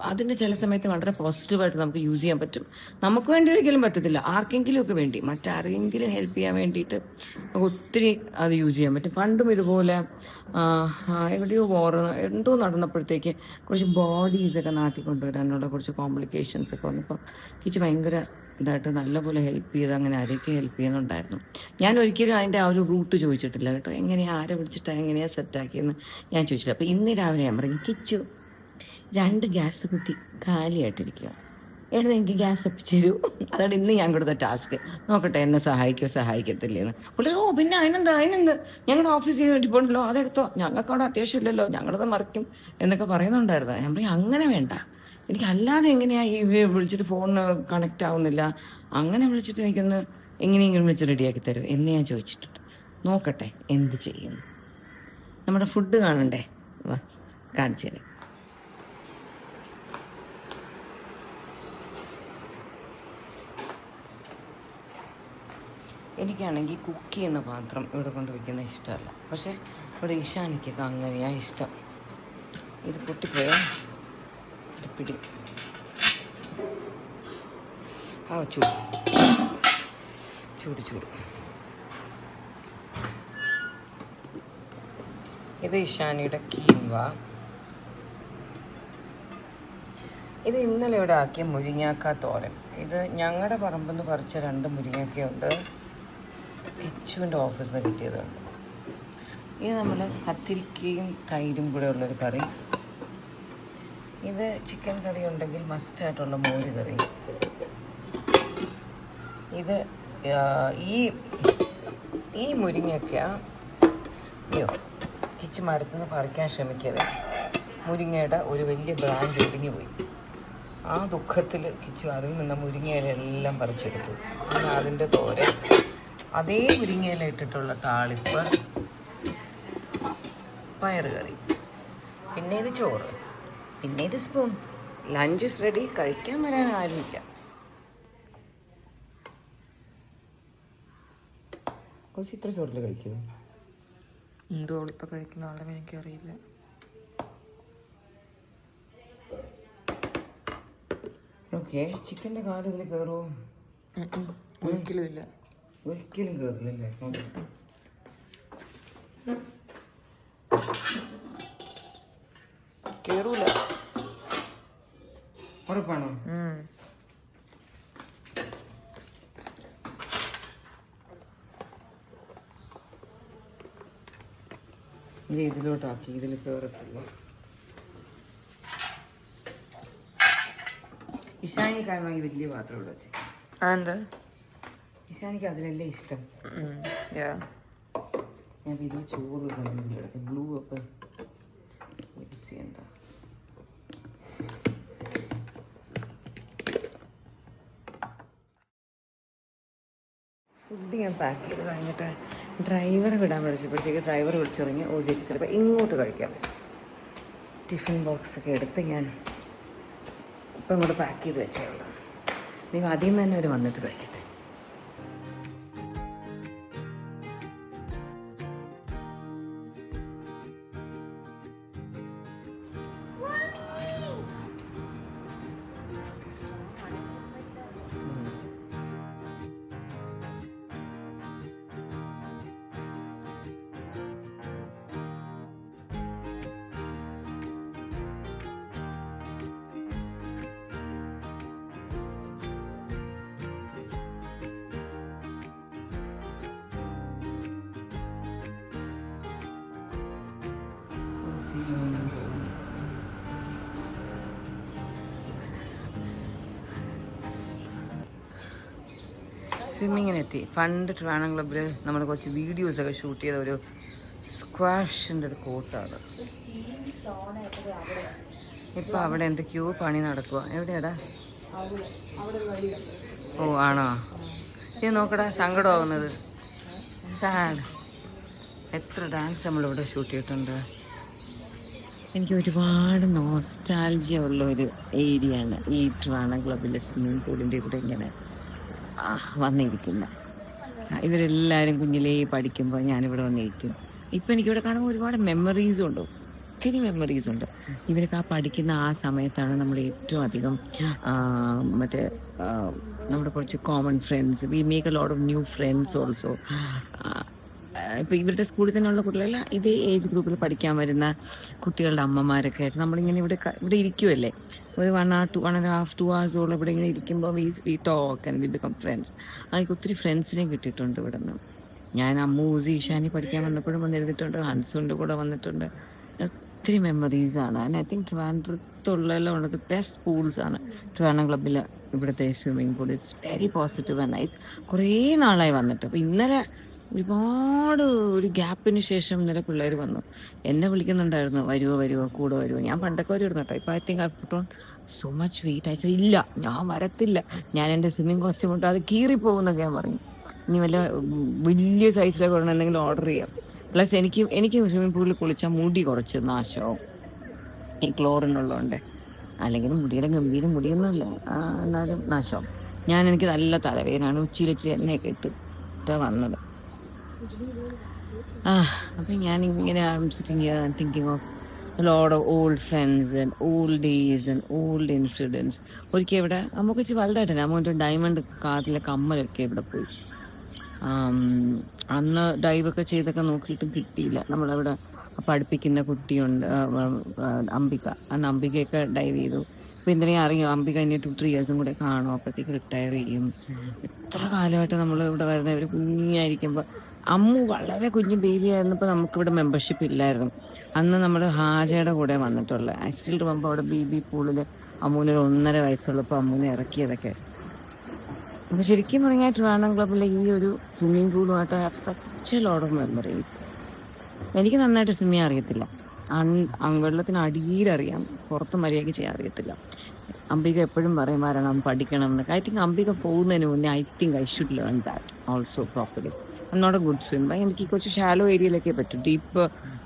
Speaker 1: അതിൻ്റെ ചില സമയത്ത് വളരെ പോസിറ്റീവായിട്ട് നമുക്ക് യൂസ് ചെയ്യാൻ പറ്റും. നമുക്ക് വേണ്ടി ഒരിക്കലും പറ്റത്തില്ല, ആർക്കെങ്കിലും ഒക്കെ വേണ്ടി, മറ്റാരെങ്കിലും ഹെൽപ്പ് ചെയ്യാൻ വേണ്ടിയിട്ട് ഒത്തിരി അത് യൂസ് ചെയ്യാൻ പറ്റും. പണ്ടും ഇതുപോലെ എവിടെയോ എന്തോ നടന്നപ്പോഴത്തേക്ക് കുറച്ച് ബോഡീസൊക്കെ നാട്ടിൽ കൊണ്ടുവരാനുള്ള കുറച്ച് കോംപ്ലിക്കേഷൻസ് ഒക്കെ വന്നപ്പോൾ കിച്ചു ഭയങ്കര ഇതായിട്ട് നല്ലപോലെ ഹെൽപ്പ് ചെയ്ത് അങ്ങനെ ആരെയൊക്കെ ഹെൽപ്പ് ചെയ്യുന്നുണ്ടായിരുന്നു. ഞാൻ ഒരിക്കലും അതിൻ്റെ ആ ഒരു റൂട്ട് ചോദിച്ചിട്ടില്ല കേട്ടോ, എങ്ങനെയാണ് ആരെ വിളിച്ചിട്ടാണ് എങ്ങനെയാണ് സെറ്റാക്കിയെന്ന് ഞാൻ ചോദിച്ചില്ല. അപ്പോൾ ഇന്ന് രാവിലെ ഞാൻ പറയും, കിച്ചു 2 ഗ്യാസ് കുറ്റി കാലിയായിട്ടിരിക്കുക, എവിടെ എനിക്ക് ഗ്യാസ് ഒപ്പിച്ചു. അതാണ് ഇന്ന് ഞാൻ കൊടുത്ത ടാസ്ക്. നോക്കട്ടെ എന്നെ സഹായിക്കത്തില്ലേന്ന്. പുള്ളി പിന്നെ അതിനെന്ത് ഞങ്ങളുടെ ഓഫീസിന് വേണ്ടി പോകണല്ലോ, അതെടുത്തോ, ഞങ്ങൾക്ക് അവിടെ അത്യാവശ്യമില്ലല്ലോ, ഞങ്ങളത് മറിക്കും എന്നൊക്കെ പറയുന്നുണ്ടായിരുന്നു. ഞാൻ പറയും അങ്ങനെ വേണ്ട, എനിക്ക് അല്ലാതെ എങ്ങനെയാണ് ഈ വിളിച്ചിട്ട് ഫോണിന് കണക്റ്റ് ആവുന്നില്ല, അങ്ങനെ വിളിച്ചിട്ട് എനിക്കൊന്ന് എങ്ങനെയെങ്കിലും വിളിച്ച് റെഡിയാക്കി തരും എന്ന് ഞാൻ ചോദിച്ചിട്ടുണ്ട്. നോക്കട്ടെ എന്ത് ചെയ്യുന്നു. നമ്മുടെ ഫുഡ് കാണണ്ടേ, കാണിച്ചു തരാം. എനിക്കാണെങ്കിൽ കുക്ക് ചെയ്യുന്ന പാത്രം ഇവിടെ കൊണ്ട് വയ്ക്കുന്ന ഇഷ്ടമല്ല. പക്ഷേ ഇവിടെ ഈശാനിക്കൊക്കെ അങ്ങനെയാണ് ഇഷ്ടം. ഇത് പൊട്ടിപ്പോയോ പിടി. ചൂട്. ഇത് ഇഷാനിയുടെ കീൻവ. ഇത് ഇന്നലെ ഇവിടെ ആക്കിയ മുരിങ്ങാക്ക തോരൻ. ഇത് ഞങ്ങളുടെ പറമ്പിൽ നിന്ന് പറിച്ച 2 മുരിങ്ങക്കയുണ്ട്, കിച്ചുവിൻ്റെ ഓഫീസിൽ നിന്ന് കിട്ടിയതുണ്ട്. ഇത് നമ്മൾ കത്തിരിക്കയും തൈരും കൂടെ ഉള്ളൊരു കറി. ഇത് ചിക്കൻ കറി ഉണ്ടെങ്കിൽ മസ്റ്റായിട്ടുള്ള മോര് കറി. ഇത് ഈ മുരിങ്ങയ്ക്ക കിച്ചു മരത്തുനിന്ന് പറിക്കാൻ ശ്രമിക്കവേ മുരിങ്ങയുടെ ഒരു വലിയ ബ്രാഞ്ച് ഒടിഞ്ഞു പോയി. ആ ദുഃഖത്തിൽ കിച്ചു അതിൽ നിന്ന് മുരിങ്ങയിലെല്ലാം പറിച്ചെടുത്തു. പിന്നെ അതിൻ്റെ തോരൻ, അതേ മുരിങ്ങയില ഇട്ടിട്ടുള്ള താളിപ്പ്, പയറ് കറി, പിന്നെ ഇത് ചോറ്, പിന്നെ ഇത് സ്പൂൺ. Lunch is ready. കഴിക്കാൻ വരാൻ ആരുമില്ല. കുറച്ച് ഇത്ര ചോറിൽ കഴിക്കുമോ?
Speaker 3: എന്തോ ഇപ്പം കഴിക്കുന്ന ആളെ എനിക്കറിയില്ല.
Speaker 1: ഓക്കെ, ചിക്കൻ്റെ കാല് ഇതിൽ കയറുമോ?
Speaker 3: ഒരിക്കലും ഇല്ല.
Speaker 1: ഒരിക്കലും കയറില്ലല്ലേ?
Speaker 3: കേറൂല.
Speaker 1: ഉറപ്പാണോ? ഇനി ഇതിലോട്ടാക്കി, ഇതിൽ കയറത്തില്ല. ഇഷാനി കാരണം ഈ വലിയ പാത്രമുള്ള വെച്ചേ.
Speaker 3: എന്താ
Speaker 1: ഇഷാനിക്ക് അതിലല്ലേ ഇഷ്ടം. ഞാൻ ഇതിൽ ചോറ് കിടക്കും. ബ്ലൂ ഒക്കെ യൂസ് ചെയ്യണ്ട. ഫുഡ് ഞാൻ പാക്ക് ചെയ്ത് കഴിഞ്ഞിട്ട് ഡ്രൈവറെ വിടാൻ വിളിച്ചപ്പോഴത്തേക്ക് ഡ്രൈവർ വിളിച്ചിറങ്ങി ഓജിക്ക് ചിലപ്പോൾ ഇങ്ങോട്ട് കഴിക്കാൻ പറ്റും. ടിഫിൻ ബോക്സൊക്കെ എടുത്ത് ഞാൻ ഇപ്പം ഇങ്ങോട്ട് പാക്ക് ചെയ്ത് വെച്ചേ ഉള്ളൂ. നിങ്ങൾ ആദ്യം തന്നെ അവർ വന്നിട്ട് കഴിക്കട്ടെ. സ്വിമ്മിങ്ങിനെത്തി. പണ്ട് ട്രിവാൻഡ്രം ക്ലബ്ബിൽ നമ്മൾ കുറച്ച് വീഡിയോസൊക്കെ ഷൂട്ട് ചെയ്ത ഒരു സ്ക്വാഷിൻ്റെ ഒരു കോട്ടാണ്. ഇപ്പം അവിടെ എന്തൊക്കെയോ പണി നടക്കുക. എവിടെയാടാ? ഓ ആണോ? ഇത് നോക്കടാ, സങ്കടമാവുന്നത്. സാഡ്. എത്ര ഡാൻസ് നമ്മളിവിടെ ഷൂട്ട് ചെയ്തിട്ടുണ്ട്. എനിക്ക് ഒരുപാട് നോസ്റ്റാൾജിയ ഉള്ള ഒരു ഏരിയയാണ് ഈ ട്രിവാൻഡ്രം ക്ലബ്ബിലെ സ്വിമ്മിംഗ് പൂളിൻ്റെ ഇവിടെ ഇങ്ങനെ വന്നിരിക്കുന്ന. ഇവരെല്ലാവരും കുഞ്ഞിലേ പഠിക്കുമ്പോൾ ഞാനിവിടെ വന്നിരിക്കും. ഇപ്പം എനിക്കിവിടെ കാണുമ്പോൾ ഒരുപാട് മെമ്മറീസും ഉണ്ട്, ഒത്തിരി മെമ്മറീസ് ഉണ്ട്. ഇവരൊക്കെ ആ പഠിക്കുന്ന ആ സമയത്താണ് നമ്മൾ ഏറ്റവും അധികം മറ്റേ നമ്മുടെ കുറച്ച് common friends, we make A lot of new friends also. ഇപ്പോൾ ഇവരുടെ സ്കൂളിൽ തന്നെയുള്ള കുട്ടികളല്ല, ഇതേ ഏജ് ഗ്രൂപ്പിൽ പഠിക്കാൻ വരുന്ന കുട്ടികളുടെ അമ്മമാരൊക്കെ ആയിട്ട് നമ്മളിങ്ങനെ ഇവിടെ ഇരിക്കുമല്ലേ, ഒരു 1.5 2 hours ഇവിടെ ഇങ്ങനെ ഇരിക്കുമ്പോൾ we talk and we become friends. അതിലേക്ക് ഒത്തിരി ഫ്രണ്ട്സിനെ കിട്ടിയിട്ടുണ്ട് ഇവിടെ നിന്ന്. ഞാൻ അമ്മൂസി ഇഷാനി പഠിക്കാൻ വന്നപ്പോഴും വന്നിരുന്നിട്ടുണ്ട്, ഹൻസുണ്ട് കൂടെ വന്നിട്ടുണ്ട്. ഒത്തിരി മെമ്മറീസാണ്. ആൻഡ് ഐ തിങ്ക് ട്രിവാൻഡ്രത്തുള്ളതെല്ലാം ഉള്ളത് ബെസ്റ്റ് പൂൾസാണ് ട്രിവാൻഡ്രം ക്ലബ്ബിൽ. ഇവിടുത്തെ swimming pool it's very positive and nice. കുറേ നാളായി വന്നിട്ട്. അപ്പോൾ ഇന്നലെ ഒരുപാട് ഒരു ഗ്യാപ്പിന് ശേഷം ഇന്നലെ പിള്ളേർ വന്നു, എന്നെ വിളിക്കുന്നുണ്ടായിരുന്നു, വരുമോ കൂടെ വരുമോ. ഞാൻ പണ്ടൊക്കെ വരുമായിരുന്നു കേട്ടോ. ഇപ്പോൾ I think I put on so much weight. അയച്ചാൽ ഇല്ല, ഞാൻ വരത്തില്ല, ഞാൻ എൻ്റെ സ്വിമ്മിങ് കോസ്റ്റ്യൂം ഇട്ട് അത് കീറിപ്പോകുന്നൊക്കെ ഞാൻ പറഞ്ഞു. ഇനി വല്ല വലിയ സൈസിലൊക്കെ വരണം, എന്തെങ്കിലും ഓർഡർ ചെയ്യാം. പ്ലസ് എനിക്ക് സ്വിമ്മിംഗ് പൂളിൽ കുളിച്ചാൽ മുടി കുറച്ച് നാശമാവും, ഈ ക്ലോറിനുള്ളതുകൊണ്ട്. അല്ലെങ്കിൽ മുടിയുടെ ഗംഭീരം മുടിയൊന്നുമില്ല, എന്നാലും നാശമാവും. എനിക്ക് നല്ല തലവേദനയാണ്, ഉച്ചയിലിച്ചിരി എണ്ണയൊക്കെ ഇട്ടിട്ടാണ് വന്നത്. അപ്പം ഞാനിങ്ങനെ thinking of load of old friends and old days and old incidents. ഒരിക്കൽ ഇവിടെ നമുക്ക് ഇച്ചിരി വലുതായിട്ട് തന്നെ അമ്മ ഡയമണ്ട് കാതിലെ കമ്മലൊക്കെ ഇവിടെ പോയി. അന്ന് ഡൈവൊക്കെ ചെയ്തൊക്കെ നോക്കിയിട്ടും കിട്ടിയില്ല. നമ്മളവിടെ പഠിപ്പിക്കുന്ന കുട്ടിയുണ്ട് അംബിക, അന്ന് അംബികയൊക്കെ ഡൈവ് ചെയ്തു. അപ്പോൾ എന്തിനാ അറിയാം, അംബിക ഇനി 2-3 years കൂടെ കാണും, അപ്പോഴത്തേക്ക് റിട്ടയർ ചെയ്യും. എത്ര കാലമായിട്ട് നമ്മൾ ഇവിടെ വരുന്ന ഒരു കുഞ്ഞായിരിക്കുമ്പോൾ, അമ്മു വളരെ കുഞ്ഞു ബേബി ആയിരുന്നപ്പോൾ നമുക്കിവിടെ മെമ്പർഷിപ്പ് ഇല്ലായിരുന്നു. അന്ന് നമ്മൾ ഹാജയുടെ കൂടെ വന്നിട്ടുള്ളത്. ഐ സ്റ്റിൽ റിമെമ്പർ അവിടെ ബേബി പൂളിൽ അമ്മൂനൊരു 1.5 വയസ്സുള്ളപ്പോൾ അമ്മൂനെ ഇറക്കിയതൊക്കെ. അപ്പോൾ ശരിക്കും പറഞ്ഞാൽ ട്രിവാൻഡ്രം ക്ലബ്ബിലെ ഈ ഒരു സ്വിമ്മിംഗ് പൂളുമായിട്ട് I have such a lot of memories. എനിക്ക് നന്നായിട്ട് സ്വിമ്മിങ് അറിയത്തില്ല, വെള്ളത്തിന് അടിയിലറിയാം, പുറത്ത് മര്യാദയ്ക്ക് ചെയ്യാൻ അറിയത്തില്ല. അംബിക എപ്പോഴും പറയും വരണം പഠിക്കണം എന്നൊക്കെ. ഐ തിങ്ക് അംബിക പോകുന്നതിന് മുന്നേ I should learn that also properly. I am not a good swim. എനിക്ക് കുറച്ച് ഷാലോ ഏരിയയിലൊക്കെ പറ്റും.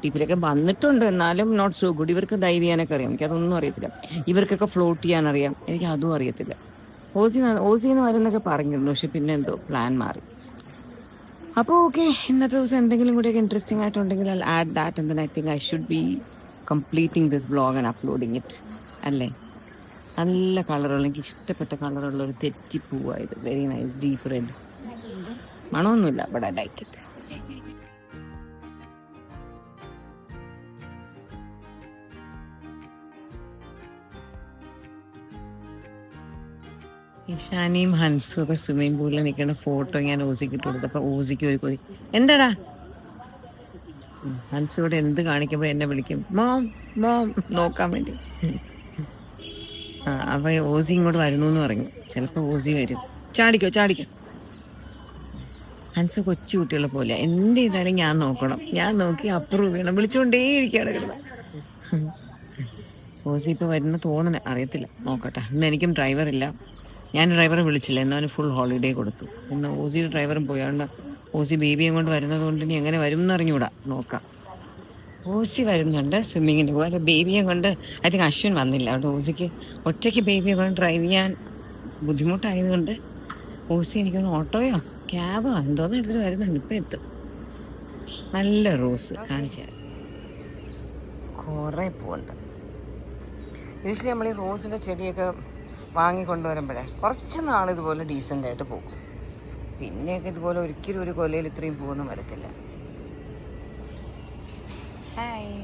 Speaker 1: ഡീപ്പിലൊക്കെ വന്നിട്ടുണ്ട്, എന്നാലും നോട്ട് സോ ഗുഡ്. ഇവർക്ക് ഡൈവ് ചെയ്യാനൊക്കെ അറിയാം, എനിക്കതൊന്നും അറിയത്തില്ല. ഇവർക്കൊക്കെ ഫ്ലോട്ട് ചെയ്യാനറിയാം, എനിക്ക് അതും അറിയത്തില്ല. ഓസിന്ന് വരുന്നൊക്കെ പറഞ്ഞിരുന്നു, പക്ഷെ പിന്നെ എന്തോ പ്ലാൻ മാറി. അപ്പോൾ ഓക്കെ, ഇന്നത്തെ ദിവസം എന്തെങ്കിലും കൂടെയൊക്കെ ഇൻട്രസ്റ്റിംഗ് ആയിട്ടുണ്ടെങ്കിൽ I add that and then I think I should be completing this blog and uploading it. അല്ലേ? നല്ല കളറുള്ള, എനിക്ക് ഇഷ്ടപ്പെട്ട കളറുള്ള ഒരു തെറ്റിപ്പൂവായത്. Very nice deep red. മണമൊന്നുമില്ല, ബട്ട് ഐ ലൈക്ക് ഇറ്റ്. ഇഷാനിയും ഹൻസും ഒക്കെ സ്വിമ്മിംഗ് പൂളിൽ നിൽക്കുന്ന ഫോട്ടോ ഞാൻ ഓസിക്ക് ഇട്ട് കൊടുത്തപ്പോൾ ഓസിക്ക് ഒരു കൊതി. എന്താടാ? ഹൻസോട് എന്ത് കാണിക്കുമ്പോൾ എന്നെ വിളിക്കും മോം മോം നോക്കാൻ വേണ്ടി. അപ്പൊ ഓസി ഇങ്ങോട്ട് വരുന്നു എന്ന് പറഞ്ഞു. ചിലപ്പോൾ ഓസി വരും. ചാടിക്കോ ചാടിക്കോ. ഹൻസ് കൊച്ചു കുട്ടികളെ പോലെ എന്ത് ചെയ്താലും ഞാൻ നോക്കണം. ഞാൻ നോക്കി അപ്രൂവ് ചെയ്യണം. വിളിച്ചുകൊണ്ടേ ഇരിക്കുകയാണ് കിടന്നത്. ഓസി ഇപ്പോൾ വരുന്ന തോന്നണേ, അറിയത്തില്ല, നോക്കട്ടെ. ഇന്ന് എനിക്കും ഡ്രൈവറില്ല. ഞാൻ ഡ്രൈവറെ വിളിച്ചില്ല, എന്നാലും ഫുൾ ഹോളിഡേ കൊടുത്തു. ഇന്ന് ഓസിയുടെ ഡ്രൈവറും പോയാണ്ട് ഓസി ബേബിയെ കൊണ്ട് വരുന്നത് കൊണ്ട് ഇനി എങ്ങനെ വരും എന്ന് അറിഞ്ഞൂടാ, നോക്കാം. ഓസി വരുന്നുണ്ട് സ്വിമ്മിങ്ങിന് പോകാൻ. ബേബിയെ കൊണ്ട് ഐ തിങ്ക് അശ്വിൻ വന്നില്ല. അവിടെ ഓസിക്ക് ഒറ്റയ്ക്ക് ബേബിയെ കൊണ്ട് ഡ്രൈവ് ചെയ്യാൻ ബുദ്ധിമുട്ടായതുകൊണ്ട് ഓസി എനിക്കൊന്ന് ഓട്ടോയോ ക്യാബോ എന്തോന്നും എടുത്തിട്ട് വരുന്നുണ്ട്. ഇപ്പം എത്തും. നല്ല റോസ് കാണിച്ചാൽ കുറേ പൂവുണ്ട്. യൂഷ്വലി നമ്മൾ ഈ റോസിൻ്റെ ചെടിയൊക്കെ വാങ്ങിക്കൊണ്ടുവരുമ്പോഴേ കുറച്ച് നാൾ ഇതുപോലെ ഡീസൻ്റായിട്ട് പോകും. പിന്നെയൊക്കെ ഇതുപോലെ ഒരിക്കലും ഒരു കൊലയിൽ ഇത്രയും പൂവൊന്നും വരത്തില്ല. ഹായ്.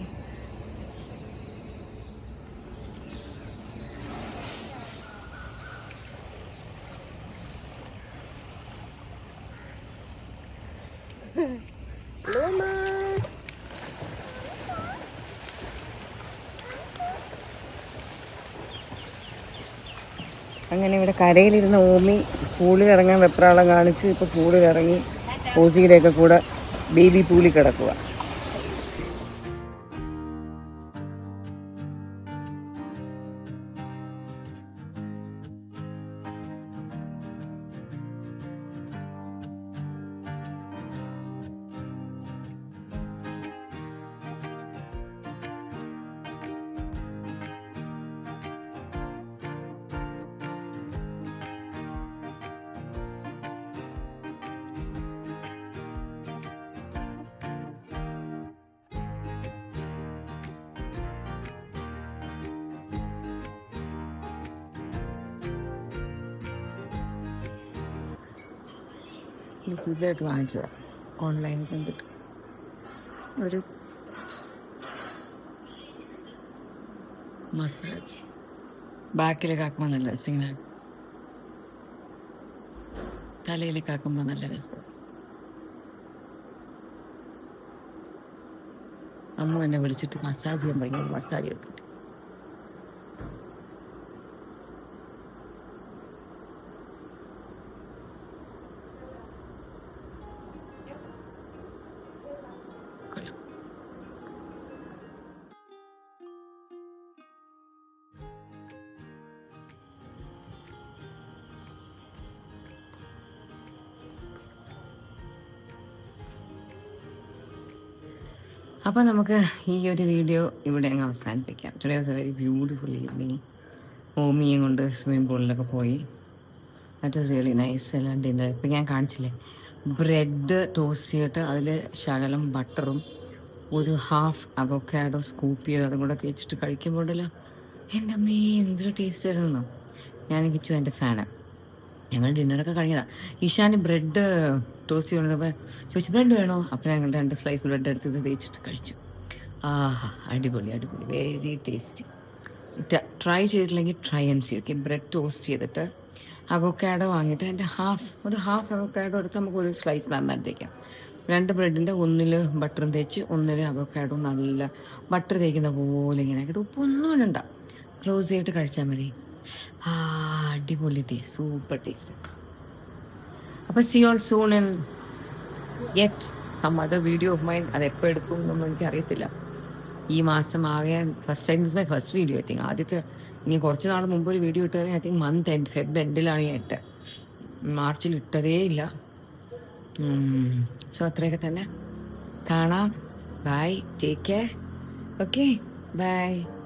Speaker 1: അങ്ങനെ ഇവിടെ കരയിലിരുന്ന ഓമി പൂളിൽ ഇറങ്ങാൻ വെപ്രാളം കാണിച്ച് ഇപ്പോൾ പൂളിൽ ഇറങ്ങി ഓസിയുടെയൊക്കെ കൂടെ ബേബി പൂളിൽ കിടക്കുക. പുതിയതായിട്ട് വാങ്ങിച്ചതാണ് ഓൺലൈനിൽ കണ്ടിട്ട്. ഒരു മസാജ് ബാക്കിലേക്ക് ആക്കുമ്പോൾ നല്ല രസം, ഇങ്ങനെ തലയിലേക്ക് ആക്കുമ്പോൾ നല്ല രസം. അമ്മ എന്നെ വിളിച്ചിട്ട് മസാജ് ചെയ്യാൻ ഭയങ്കര മസാജ് എടുത്തിട്ട് അപ്പോൾ നമുക്ക് ഈ ഒരു വീഡിയോ ഇവിടെ അങ്ങ് അവസാനിപ്പിക്കാം. Today was a very beautiful evening. ഓമിയും കൊണ്ട് സ്വിമ്മിംഗ് പൂളിലൊക്കെ പോയി. That was really nice. എല്ലാം ഡിന്നർ ഇപ്പം ഞാൻ കാണിച്ചില്ലേ, ബ്രെഡ് ടോസ്റ്റ് ചെയ്തിട്ട് അതിൽ ശകലം ബട്ടറും ഒരു ഹാഫ് അവോക്കാഡോ സ്കൂപ്പ് ചെയ്ത് അതും കൂടെ തേച്ചിട്ട് കഴിക്കുമ്പോഴല്ലോ എൻ്റെ അമ്മേ എന്തൊരു ടേസ്റ്റ് ആയിരുന്നോ. ഞാൻ കിച്ചു എൻ്റെ ഫാനാണ്. ഞങ്ങൾ ഡിന്നറൊക്കെ കഴിഞ്ഞതാണ്. ഈശാന് ബ്രെഡ് ടോസ്റ്റ് ചെയ്തപ്പോൾ ചോദിച്ചു ബ്രെഡ് വേണോ? അപ്പോൾ ഞങ്ങൾ 2 സ്ലൈസ് ബ്രെഡ് എടുത്ത് തേച്ചിട്ട് കഴിച്ചു. ആഹാ, അടിപൊളി അടിപൊളി, വെരി ടേസ്റ്റി. ട്രൈ ചെയ്തിട്ടില്ലെങ്കിൽ try and see. Okay, bread toast ചെയ്തിട്ട് അവോക്കാഡോ വാങ്ങിയിട്ട് അതിൻ്റെ ഒരു ഹാഫ് അവോക്കാഡോ എടുത്ത് നമുക്ക് ഒരു സ്ലൈസ് നന്നായിട്ട് തേക്കാം. 2 ബ്രെഡിൻ്റെ ഒന്നിൽ ബട്ടറും തേച്ച് ഒന്നിൽ അവോക്കാഡോ നല്ല ബട്ടർ തേക്കുന്ന പോലെ ഇങ്ങനെ ആക്കിയിട്ട് ഉപ്പൊന്നും ഇടണ്ട, ക്ലോസ് ചെയ്തിട്ട് കഴിച്ചാൽ മതി. അടിപൊളി ടേസ്റ്റ്, സൂപ്പർ ടേസ്റ്റ്. അപ്പോൾ see all soon in yet some other video of mine. അത് എപ്പോൾ എടുക്കും എന്നൊന്നും എനിക്കറിയത്തില്ല. ഈ മാസം ആകെ first time, my first video I think. ആദ്യത്തെ ഇനി കുറച്ച് നാൾ മുമ്പ് ഒരു വീഡിയോ ഇട്ടത് I think month end Feb എൻഡിലാണ് ഞാൻ ഇട്ടത്. മാർച്ചിൽ ഇട്ടതേ ഇല്ല. സോ അത്രയൊക്കെ തന്നെ. കാണാം. Bye, take care. Okay, by.